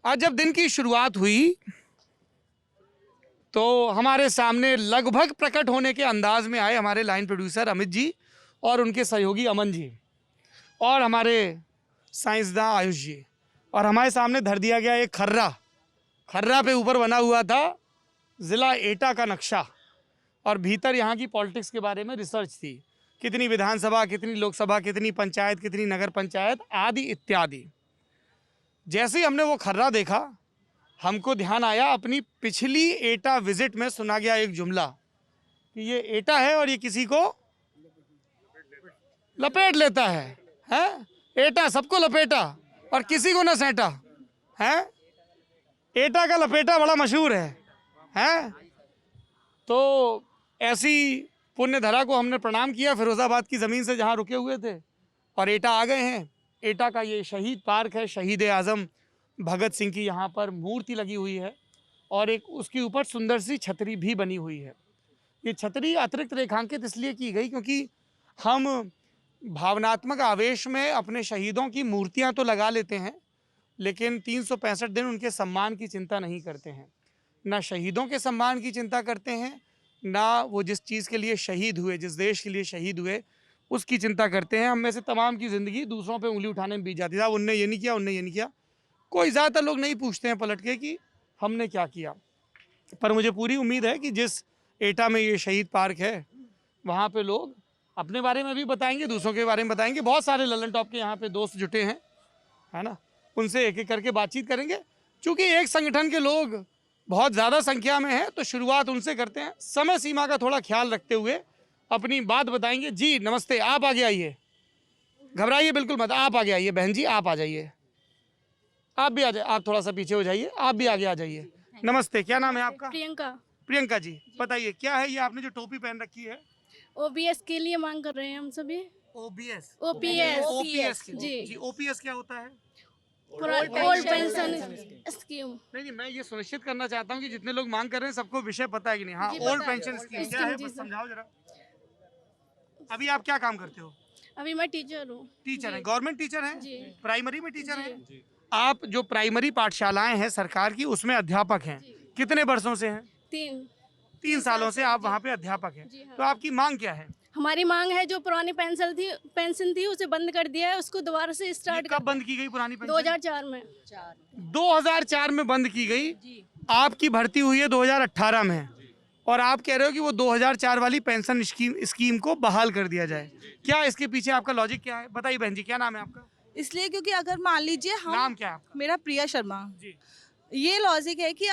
आज जब दिन की शुरुआत हुई तो हमारे सामने लगभग प्रकट होने के अंदाज में आए हमारे लाइन प्रोड्यूसर अमित जी और उनके सहयोगी अमन जी और हमारे साइंसदान आयुष जी, और हमारे सामने धर दिया गया एक खर्रा पे ऊपर बना हुआ था ज़िला एटा का नक्शा, और भीतर यहाँ की पॉलिटिक्स के बारे में रिसर्च थी, कितनी विधानसभा, कितनी लोकसभा, कितनी पंचायत, कितनी नगर पंचायत आदि इत्यादि। जैसे ही हमने वो खर्रा देखा, हमको ध्यान आया अपनी पिछली एटा विजिट में सुना गया एक जुमला कि ये एटा है और ये किसी को लपेट लेता है? एटा सबको लपेटा और किसी को न सेंटा है। एटा का लपेटा बड़ा मशहूर है? तो ऐसी पुण्य धरा को हमने प्रणाम किया फिरोजाबाद की ज़मीन से जहाँ रुके हुए थे, और एटा आ गए हैं। एटा का ये शहीद पार्क है, शहीद आज़म भगत सिंह की यहाँ पर मूर्ति लगी हुई है और एक उसके ऊपर सुंदर सी छतरी भी बनी हुई है। ये छतरी अतिरिक्त रेखांकित इसलिए की गई क्योंकि हम भावनात्मक आवेश में अपने शहीदों की मूर्तियाँ तो लगा लेते हैं, लेकिन 365 दिन उनके सम्मान की चिंता नहीं करते हैं। ना शहीदों के सम्मान की चिंता करते हैं, ना वो जिस चीज़ के लिए शहीद हुए, जिस देश के लिए शहीद हुए उसकी चिंता करते हैं। हम में से तमाम की ज़िंदगी दूसरों पे उंगली उठाने में बीत जाती है। उनने ये नहीं किया, उनने ये नहीं किया। कोई ज़्यादातर लोग नहीं पूछते हैं पलट के कि हमने क्या किया। पर मुझे पूरी उम्मीद है कि जिस एटा में ये शहीद पार्क है वहाँ पे लोग अपने बारे में भी बताएंगे, दूसरों के बारे में बताएंगे। बहुत सारे ललन टॉप के यहाँ पे दोस्त जुटे हैं, है ना, उनसे एक एक करके बातचीत करेंगे। चूँकि एक संगठन के लोग बहुत ज़्यादा संख्या में हैं तो शुरुआत उनसे करते हैं। समय सीमा का थोड़ा ख्याल रखते हुए अपनी बात बताएंगे। जी नमस्ते, आप आगे आइए, घबराइए बिल्कुल मत, आप आगे आइए। बहन जी आप आ जाइए, आप भी आ जाइए, आप थोड़ा सा पीछे हो जाइए, आप भी आगे आ जाइए। नमस्ते, क्या नाम है आपका? प्रियंका। प्रियंका जी बताइए क्या है ये आपने जो टोपी पहन रखी है? ओबीएस के लिए मांग कर रहे हैं हम सभी। ओबीएस? ओपीएस जी ओपीएस क्या होता है? Old pension scheme. नहीं, मैं ये सुनिश्चित करना चाहता हूँ कि जितने लोग मांग कर रहे हैं सबको विषय पता है कि नहीं। हाँ, ओल्ड पेंशन स्कीम क्या है बस समझाओ जरा। अभी आप क्या काम करते हो? अभी मैं टीचर हूँ। टीचर हैं, गवर्नमेंट टीचर हैं? प्राइमरी में टीचर हैं? आप जो प्राइमरी पाठशालाएं हैं सरकार की उसमें अध्यापक हैं, कितने वर्षों से हैं? 3 सालों से आप वहाँ पे अध्यापक हैं। तो आपकी मांग क्या है? हमारी मांग है जो पुरानी पेंशन थी उसे बंद कर दिया है, उसको दोबारा से स्टार्ट। कब बंद की गई पुरानी पेंशन? 2004 में। 2004 में बंद की गई। आपकी भर्ती हुई है 2018 में और आप कह रहे हो कि वो 2004 वाली पेंशन स्कीम को बहाल कर दिया जाए। क्या इसके पीछे आपका लॉजिक क्या है? बताइए बहन जी, क्या नाम है आपका? इसलिए क्योंकि अगर मान लीजिए हम, नाम क्या है आपका? मेरा प्रिया शर्मा जी। ये लॉजिक है कि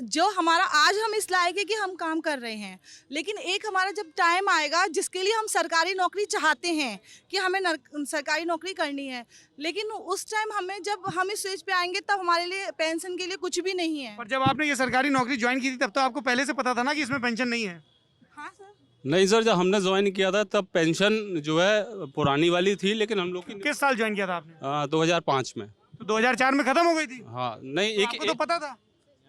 जो हमारा आज हम इस लायक है कि हम काम कर रहे हैं, लेकिन एक हमारा जब टाइम आएगा जिसके लिए हम सरकारी नौकरी चाहते हैं कि हमें सरकारी नौकरी करनी है, लेकिन उस टाइम हमें जब हम इस स्टेज पे आएंगे तब हमारे लिए पेंशन के लिए कुछ भी नहीं है। और जब आपने ये सरकारी नौकरी ज्वाइन की थी तब तो आपको पहले से पता था ना कि इसमें पेंशन नहीं है? हाँ सर। नहीं सर, जब हमने ज्वाइन किया था तब पेंशन जो है पुरानी वाली थी, लेकिन हम लोग की किस साल ज्वाइन किया था आपने? 2005 में। तो 2004 में खत्म हो गई थी? हाँ नहीं, आपको तो पता था?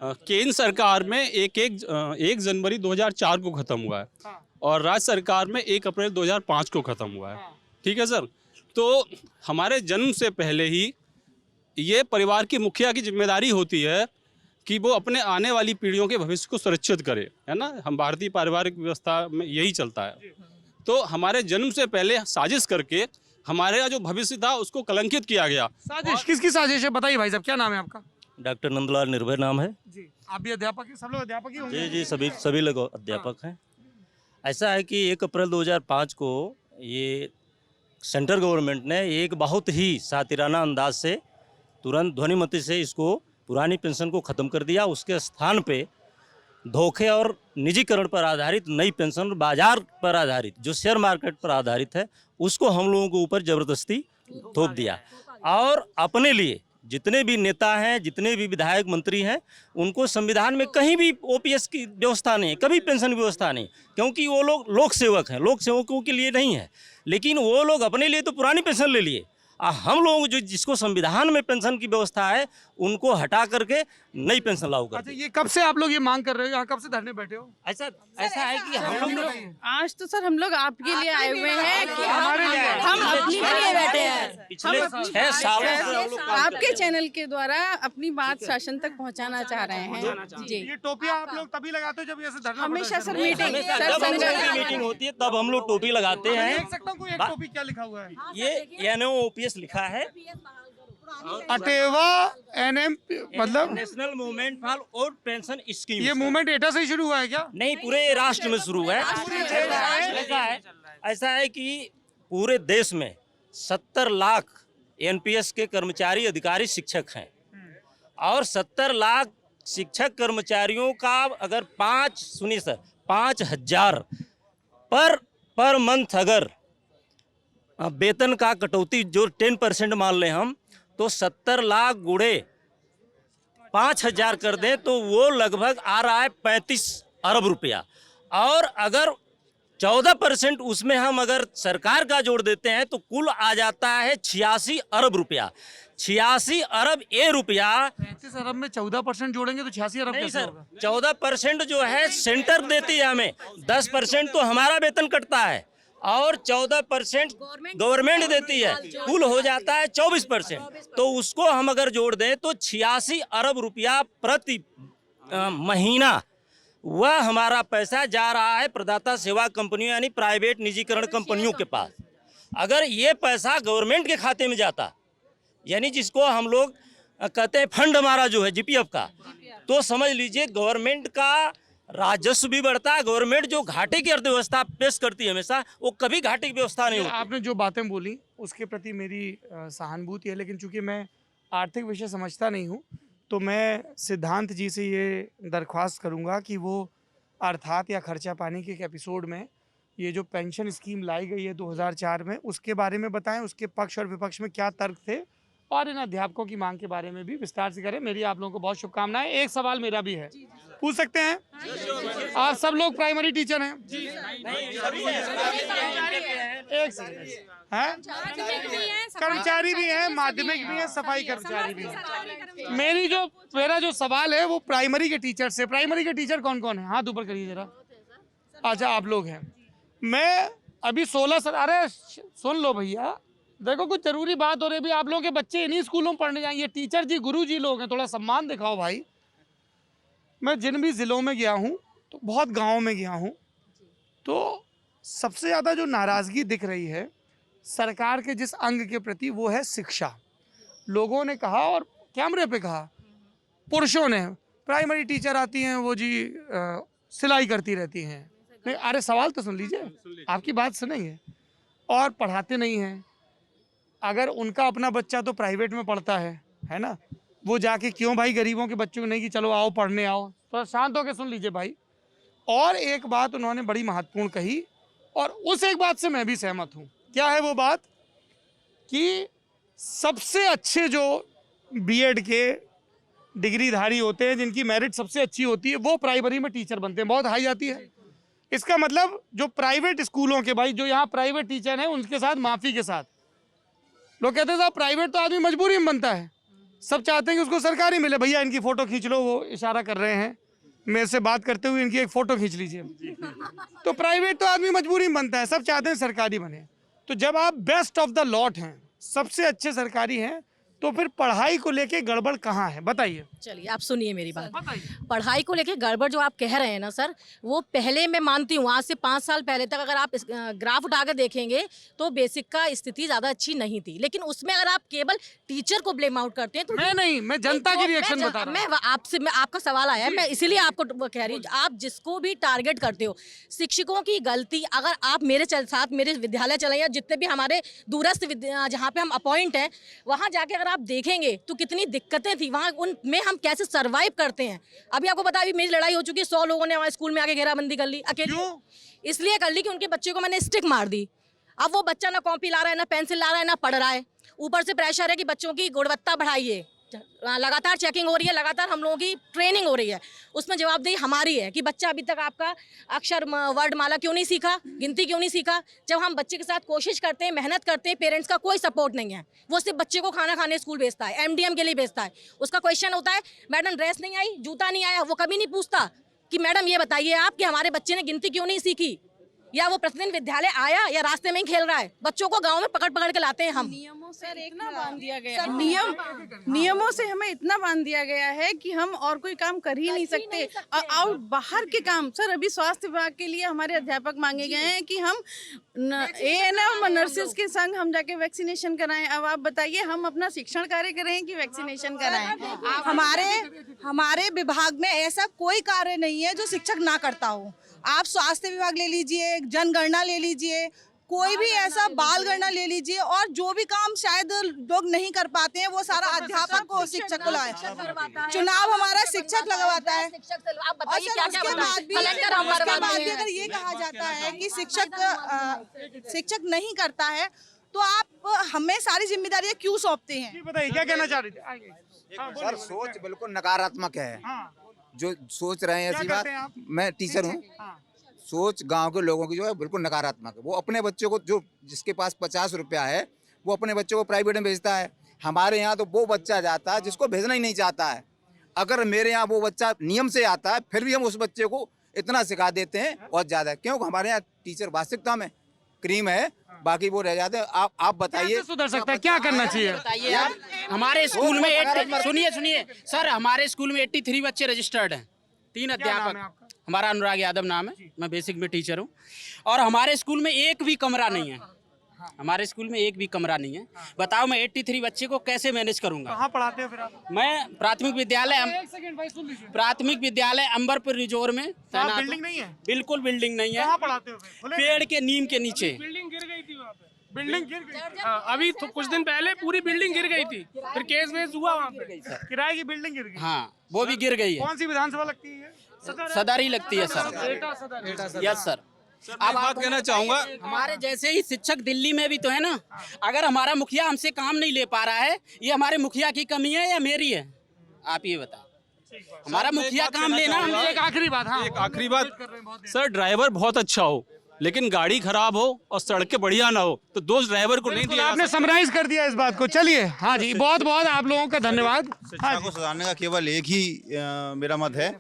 केंद्र सरकार में 1 जनवरी 2004 को खत्म हुआ है। हाँ। और राज्य सरकार में 1 अप्रैल 2005 को खत्म हुआ है। हाँ। ठीक है सर, तो हमारे जन्म से पहले ही ये परिवार की मुखिया की जिम्मेदारी होती है कि वो अपने आने वाली पीढ़ियों के भविष्य को सुरक्षित करे, है ना। हम भारतीय पारिवारिक व्यवस्था में यही चलता है। तो हमारे जन्म से पहले साजिश करके हमारे जो भविष्य था उसको कलंकित किया गया। साजिश? किसकी साजिश है बताइए भाई साहब, क्या नाम है आपका? डॉक्टर नंदलाल निर्भय नाम है जी। आप भी अध्यापक हैं? सब लोग अध्यापक ही होंगे? जी, सभी लोग अध्यापक हैं। ऐसा है कि 1 अप्रैल 2005 को ये सेंट्रल गवर्नमेंट ने एक बहुत ही सातिराना अंदाज से तुरंत ध्वनिमति से इसको पुरानी पेंशन को ख़त्म कर दिया। उसके स्थान पे धोखे और निजीकरण पर आधारित नई पेंशन, बाजार पर आधारित जो शेयर मार्केट पर आधारित है, उसको हम लोगों के ऊपर ज़बरदस्ती थोप दिया। और अपने लिए जितने भी नेता हैं, जितने भी विधायक मंत्री हैं, उनको संविधान में कहीं भी ओपीएस की व्यवस्था नहीं है, कभी पेंशन की व्यवस्था नहीं, क्योंकि वो लोग लोक सेवक हैं, लोक सेवकों के लिए नहीं है। लेकिन वो लोग अपने लिए तो पुरानी पेंशन ले लिए और हम लोग जो जिसको संविधान में पेंशन की व्यवस्था है उनको हटा करके नई पेंशन लागू कर अच्छा, ये कब से आप लोग ये मांग कर रहे हो, यहाँ कब से धरने बैठे हो? ऐसा ऐसा है कि हम लोग आज तो सर हम लोग आपके लिए आए हुए हैं कि हमारे लिए आए। हम अपने लिए बैठे हैं। पिछले 6 सालों से हम लोग काम कर आपके चैनल के द्वारा अपनी बात शासन तक पहुंचाना चाह रहे हैं जी। ये टोपियाँ आप लोग तभी लगाते हो जब ऐसे धरना हमेशा सर प्रदर्शन मीटिंग हमेशा सर जब हम लोग संजय की मीटिंग होती है तब हम लोग टोपी लगाते मैं हैं। देख सकता हूँ कोई एक टोपी क्या लिखा हुआ है? ये NOPS लिखा है, अटेवा NM मतलब national movement for old pension scheme. ये मूवमेंट एटा से ही शुरू हुआ है क्या? नहीं, पूरे राष्ट्र में शुरू है। ऐसा है कि पूरे देश में 70 लाख NPS के कर्मचारी अधिकारी शिक्षक हैं और 70 लाख शिक्षक कर्मचारियों का अगर 5,000 पर मंथ अगर वेतन का कटौती जो 10% मान लें हम, तो 70 लाख गुणे 5,000 कर दें तो वो लगभग आ रहा है 35 अरब रुपया। और अगर 14% उसमें हम अगर सरकार का जोड़ देते हैं तो कुल आ जाता है 86 अरब रुपया। 86 अरब ए रुपया। 35 अरब में 14% जोड़ेंगे तो 86 अरब नहीं कैसे सर, होगा? 14% जो है सेंटर देती है हमें, 10% तो हमारा वेतन कटता है और 14% गवर्नमेंट देती है, कुल हो जाता है 24%। तो उसको हम अगर जोड़ दें तो 86 अरब रुपया प्रति महीना वह हमारा पैसा जा रहा है प्रदाता सेवा कंपनियों यानी प्राइवेट निजीकरण कंपनियों के पास। अगर ये पैसा गवर्नमेंट के खाते में जाता, यानी जिसको हम लोग कहते हैं फंड हमारा जो है GPF का, तो समझ लीजिए गवर्नमेंट का राजस्व भी बढ़ता है। गवर्नमेंट जो घाटे की अर्थव्यवस्था पेश करती है हमेशा, वो कभी घाटे की व्यवस्था नहीं होती। आपने जो बातें बोली उसके प्रति मेरी सहानुभूति है, लेकिन चूंकि मैं आर्थिक विषय समझता नहीं हूँ तो मैं सिद्धांत जी से ये दरख्वास्त करूँगा कि वो अर्थात या खर्चा पानी के एक एपिसोड में ये जो पेंशन स्कीम लाई गई है 2004 में, उसके बारे में बताएं, उसके पक्ष और विपक्ष में क्या तर्क थे, और इन अध्यापकों की मांग के बारे में भी विस्तार से करें। मेरी आप लोगों को बहुत शुभकामनाएं। एक सवाल मेरा भी है, पूछ सकते हैं? आप सब लोग प्राइमरी टीचर हैं? एक सेकंड, हैं? कर्मचारी भी हैं, माध्यमिक भी हैं, सफाई कर्मचारी भी हैं। मेरा जो सवाल है वो प्राइमरी के टीचर से। प्राइमरी के टीचर कौन कौन है? हाथ ऊपर करिए जरा। अच्छा, आप लोग हैं। मैं अभी 16 साल, अरे सुन लो भैया, देखो कुछ जरूरी बात हो रही है। आप लोगों के बच्चे इन्हीं स्कूलों में पढ़ने जाएंगे, टीचर जी गुरु जी लोग हैं, थोड़ा सम्मान दिखाओ भाई। मैं जिन भी ज़िलों में गया हूँ तो बहुत गाँव में गया हूँ, तो सबसे ज़्यादा जो नाराज़गी दिख रही है सरकार के जिस अंग के प्रति वो है शिक्षा। लोगों ने कहा और कैमरे पे कहा, पुरुषों ने, प्राइमरी टीचर आती हैं वो जी सिलाई करती रहती हैं। नहीं, अरे सवाल तो सुन लीजिए, आपकी बात सुनेंगे। और पढ़ाते नहीं हैं। अगर उनका अपना बच्चा तो प्राइवेट में पढ़ता है ना, वो जाके क्यों भाई गरीबों के बच्चों को नहीं कि चलो आओ पढ़ने आओ। तो शांत होकर सुन लीजिए भाई। और एक बात उन्होंने बड़ी महत्वपूर्ण कही और उस एक बात से मैं भी सहमत हूँ। क्या है वो बात? कि सबसे अच्छे जो बीएड के डिग्रीधारी होते हैं, जिनकी मेरिट सबसे अच्छी होती है, वो प्राइमरी में टीचर बनते हैं, बहुत हाई आती है। इसका मतलब जो प्राइवेट स्कूलों के भाई, जो यहाँ प्राइवेट टीचर हैं, उनके साथ माफ़ी के साथ लोग कहते हैं साहब प्राइवेट तो आदमी मजबूरी में बनता है, सब चाहते हैं कि उसको सरकारी मिले। भैया इनकी फ़ोटो खींच लो, वो इशारा कर रहे हैं मेरे से बात करते हुए, इनकी एक फ़ोटो खींच लीजिए। तो प्राइवेट तो आदमी मजबूरी में बनता है, सब चाहते हैं सरकारी बने। तो जब आप बेस्ट ऑफ द लॉट हैं, सबसे अच्छे सरकारी हैं, तो फिर पढ़ाई को लेके गड़बड़ कहाँ है बताइए? चलिए आप सुनिए मेरी बात। पढ़ाई को लेके गड़बड़ जो आप कह रहे हैं ना सर, वो पहले मैं मानती हूँ, आज से 5 साल पहले तक अगर आप ग्राफ उठा कर देखेंगे तो बेसिक का स्थिति ज़्यादा अच्छी नहीं थी। लेकिन उसमें अगर आप केवल टीचर को ब्लेम आउट करते हैं तो मैं जनता की रिएक्शन बता रहा हूँ। मैं आपका सवाल आया है, मैं इसीलिए आपको कह रही हूँ। आप जिसको भी टारगेट करते हो, शिक्षकों की गलती, अगर आप मेरे साथ मेरे विद्यालय चले या जितने भी हमारे दूरस्थ जहाँ पे हम अपॉइंट हैं, वहाँ जाके आप देखेंगे तो कितनी दिक्कतें थी वहाँ, उनमें हम कैसे सरवाइव करते हैं। अभी आपको पता है, अभी मेरी लड़ाई हो चुकी है, 100 लोगों ने हमारे स्कूल में आके घेराबंदी कर ली अकेले। इसलिए कर ली कि उनके बच्चे को मैंने स्टिक मार दी। अब वो बच्चा ना कॉपी ला रहा है, ना पेंसिल ला रहा है, ना पढ़ रहा है। ऊपर से प्रेशर है कि बच्चों की गुणवत्ता बढ़ाइए, लगातार चेकिंग हो रही है, लगातार हम लोगों की ट्रेनिंग हो रही है, उसमें जवाबदेही हमारी है कि बच्चा अभी तक आपका अक्षर वर्णमाला क्यों नहीं सीखा, गिनती क्यों नहीं सीखा। जब हम बच्चे के साथ कोशिश करते हैं, मेहनत करते हैं, पेरेंट्स का कोई सपोर्ट नहीं है, वो सिर्फ बच्चे को खाना खाने स्कूल भेजता है, एमडीएम के लिए भेजता है। उसका क्वेश्चन होता है मैडम ड्रेस नहीं आई, जूता नहीं आया, वो कभी नहीं पूछता कि मैडम ये बताइए आप कि हमारे बच्चे ने गिनती क्यों नहीं सीखी, या वो प्रतिदिन विद्यालय आया या रास्ते में ही खेल रहा है। बच्चों को गांव में पकड़ पकड़ के लाते हैं हम। नियमों से इतना बांध दिया गया है, नियमों से हमें इतना बांध दिया गया है कि हम और कोई काम कर ही नहीं सकते। और बाहर के काम सर, अभी स्वास्थ्य विभाग के लिए हमारे अध्यापक मांगे गए हैं कि हम एएनएम नर्सेज के संग हम जाके वैक्सीनेशन कराएं। अब आप बताइए हम अपना शिक्षण कार्य करें कि वैक्सीनेशन कराएं? हमारे विभाग में ऐसा कोई कार्य नहीं है जो शिक्षक ना करता हो। आप स्वास्थ्य विभाग ले लीजिए, जनगणना ले लीजिए, कोई भी ऐसा बाल गणना ले लीजिए, और जो भी काम शायद लोग नहीं कर पाते हैं वो सारा अध्यापक को, शिक्षक को लाए। चुनाव हमारा शिक्षक लगवाता है। आप बताइए क्या क्या उसके बाद भी अगर ये कहा जाता है कि शिक्षक नहीं करता है तो आप हमें सारी जिम्मेदारियां क्यों सौंपते हैं? बताइए क्या कहना चाह रही थी? आइए। हाँ, बोलिए। सर सोच बिल्कुल नकारात्मक है। हाँ, जो सोच रहे हैं क्या ऐसी करते बात, हैं आप? मैं टीचर हूँ। हाँ, सोच गांव के लोगों की जो है बिल्कुल नकारात्मक है। वो अपने बच्चों को, जो जिसके पास 50 रुपया है वो अपने बच्चों को प्राइवेट में भेजता है। हमारे यहाँ तो वो बच्चा जाता है जिसको भेजना ही नहीं चाहता है। अगर मेरे यहाँ वो बच्चा नियम से आता है फिर भी हम उस बच्चे को इतना सिखा देते हैं बहुत ज़्यादा, क्योंकि हमारे यहाँ टीचर वास्तविकता में क्रीम है, बाकी वो रह जाते हैं। आप बताइए कैसे सुधर सकता है, क्या करना चाहिए? बताइए आप। हमारे स्कूल में सुनिए सर, हमारे स्कूल में 83 बच्चे रजिस्टर्ड हैं, 3 क्या नाम है अध्यापक। आपका? हमारा अनुराग यादव नाम है, मैं बेसिक में टीचर हूँ। और हमारे स्कूल में एक भी कमरा नहीं है, हमारे स्कूल में एक भी कमरा नहीं है। बताओ मैं 83 बच्चे को कैसे मैनेज करूंगा? कहाँ पढ़ाते हो फिर आप? मैं प्राथमिक विद्यालय एक सेकंड भाई, सुन लीजिए। प्राथमिक विद्यालय अंबरपुर रिजोर में तैनात हूं। बिल्डिंग नहीं है? बिल्कुल बिल्डिंग नहीं है। कहाँ पढ़ाते हो फिर? खुले में? पेड़ के नीम के नीचे। बिल्डिंग गिर गई थी वहाँ पे, बिल्डिंग गिर गई। हाँ, अभी तो कुछ दिन पहले पूरी बिल्डिंग गिर गई थी, फिर केस वेस हुआ वहाँ पे। किराए की बिल्डिंग गिर गई। हाँ, वो भी गिर गई है। कौन सी विधानसभा लगती है? सदर ही लगती है सर। एटा सदर। Yes sir. अब बात कहना चाहूँगा, हमारे जैसे ही शिक्षक दिल्ली में भी तो है ना। अगर हमारा मुखिया हमसे काम नहीं ले पा रहा है, ये हमारे मुखिया की कमी है या मेरी है? आप ये बताओ। हमारा मुखिया काम लेना। एक आखिरी बात, हाँ, एक आखिरी बात सर, ड्राइवर बहुत अच्छा हो लेकिन गाड़ी खराब हो और सड़कें बढ़िया ना हो तो दोष ड्राइवर को नहीं दिया। आपने समराइज कर दिया इस बात को। चलिए, हाँ जी, बहुत बहुत आप लोगों का धन्यवाद। शिक्षा को सुधारने का केवल एक ही मेरा मत है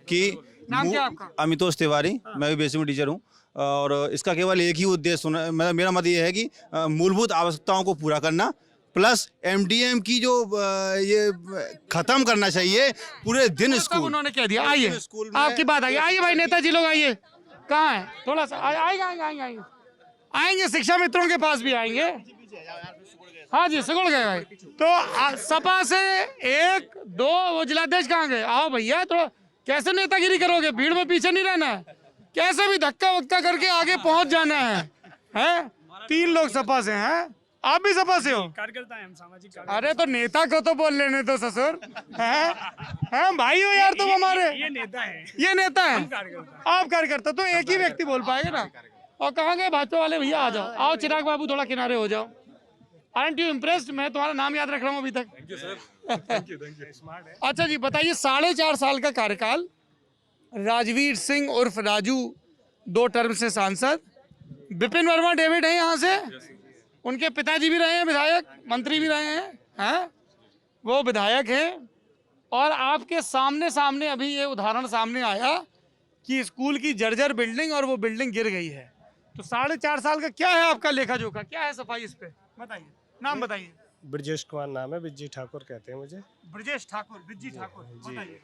कि नाम क्या आपका? अमितोष तिवारी, मैं भी बेसिक में टीचर हूँ, और इसका केवल एक ही उद्देश्य मेरा मत ये है कि मूलभूत आवश्यकताओं को पूरा करना, प्लस एमडीएम की जो ये खत्म करना चाहिए पूरे दिन स्कूल। उन्होंने कह दिया। आइए, आपकी बात आइए। आइए भाई, नेताजी लोग आइए। कहाँ है? थोड़ा सा आएंगे, शिक्षा मित्रों के पास भी आएंगे। हाँ जी, सिकुड़ गए भाई। तो सपा से 1 2 वो जिलाध्यक्ष कहाँ गए? आओ भैया, थोड़ा कैसे नेतागिरी करोगे? भीड़ में पीछे नहीं रहना है, कैसे भी धक्का वक्का करके आगे पहुंच जाना है। हैं? 3 लोग सपा से हैं, आप भी सपा से हो? कार्यकर्ता है हम, सामाजिक अरे तो नेता को तो बोल लेने दो ससुर। हैं भाई हो यार तुम हमारे। ये नेता है, ये नेता है, कार्यकर्ता। आप कार्यकर्ता, तो एक ही व्यक्ति बोल पाएगा ना। और कहाँ गए भाजपा वाले भैया? आ जाओ, आओ चिराग बाबू, थोड़ा किनारे हो जाओ। Aren't you impressed? मैं तुम्हारा नाम याद रख रहा हूँ अभी तक। अच्छा जी, बताइए, 4.5 साल का कार्यकाल, राजवीर सिंह उर्फ राजू 2 टर्म से सांसद, विपिन वर्मा डेविड है यहाँ से, उनके पिताजी भी रहे हैं विधायक, मंत्री भी रहे हैं, वो विधायक हैं। और आपके सामने अभी ये उदाहरण सामने आया कि स्कूल की जर्जर बिल्डिंग, और वो बिल्डिंग गिर गई है। तो 4.5 साल का क्या है आपका लेखा जोखा, क्या है सफाई इस पे? बताइए, नाम बताइए। ब्रजेश कुमार नाम है, बिज्जी ठाकुर कहते हैं मुझे। ब्रजेश ठाकुर, बिज्जी ठाकुर, बताइए।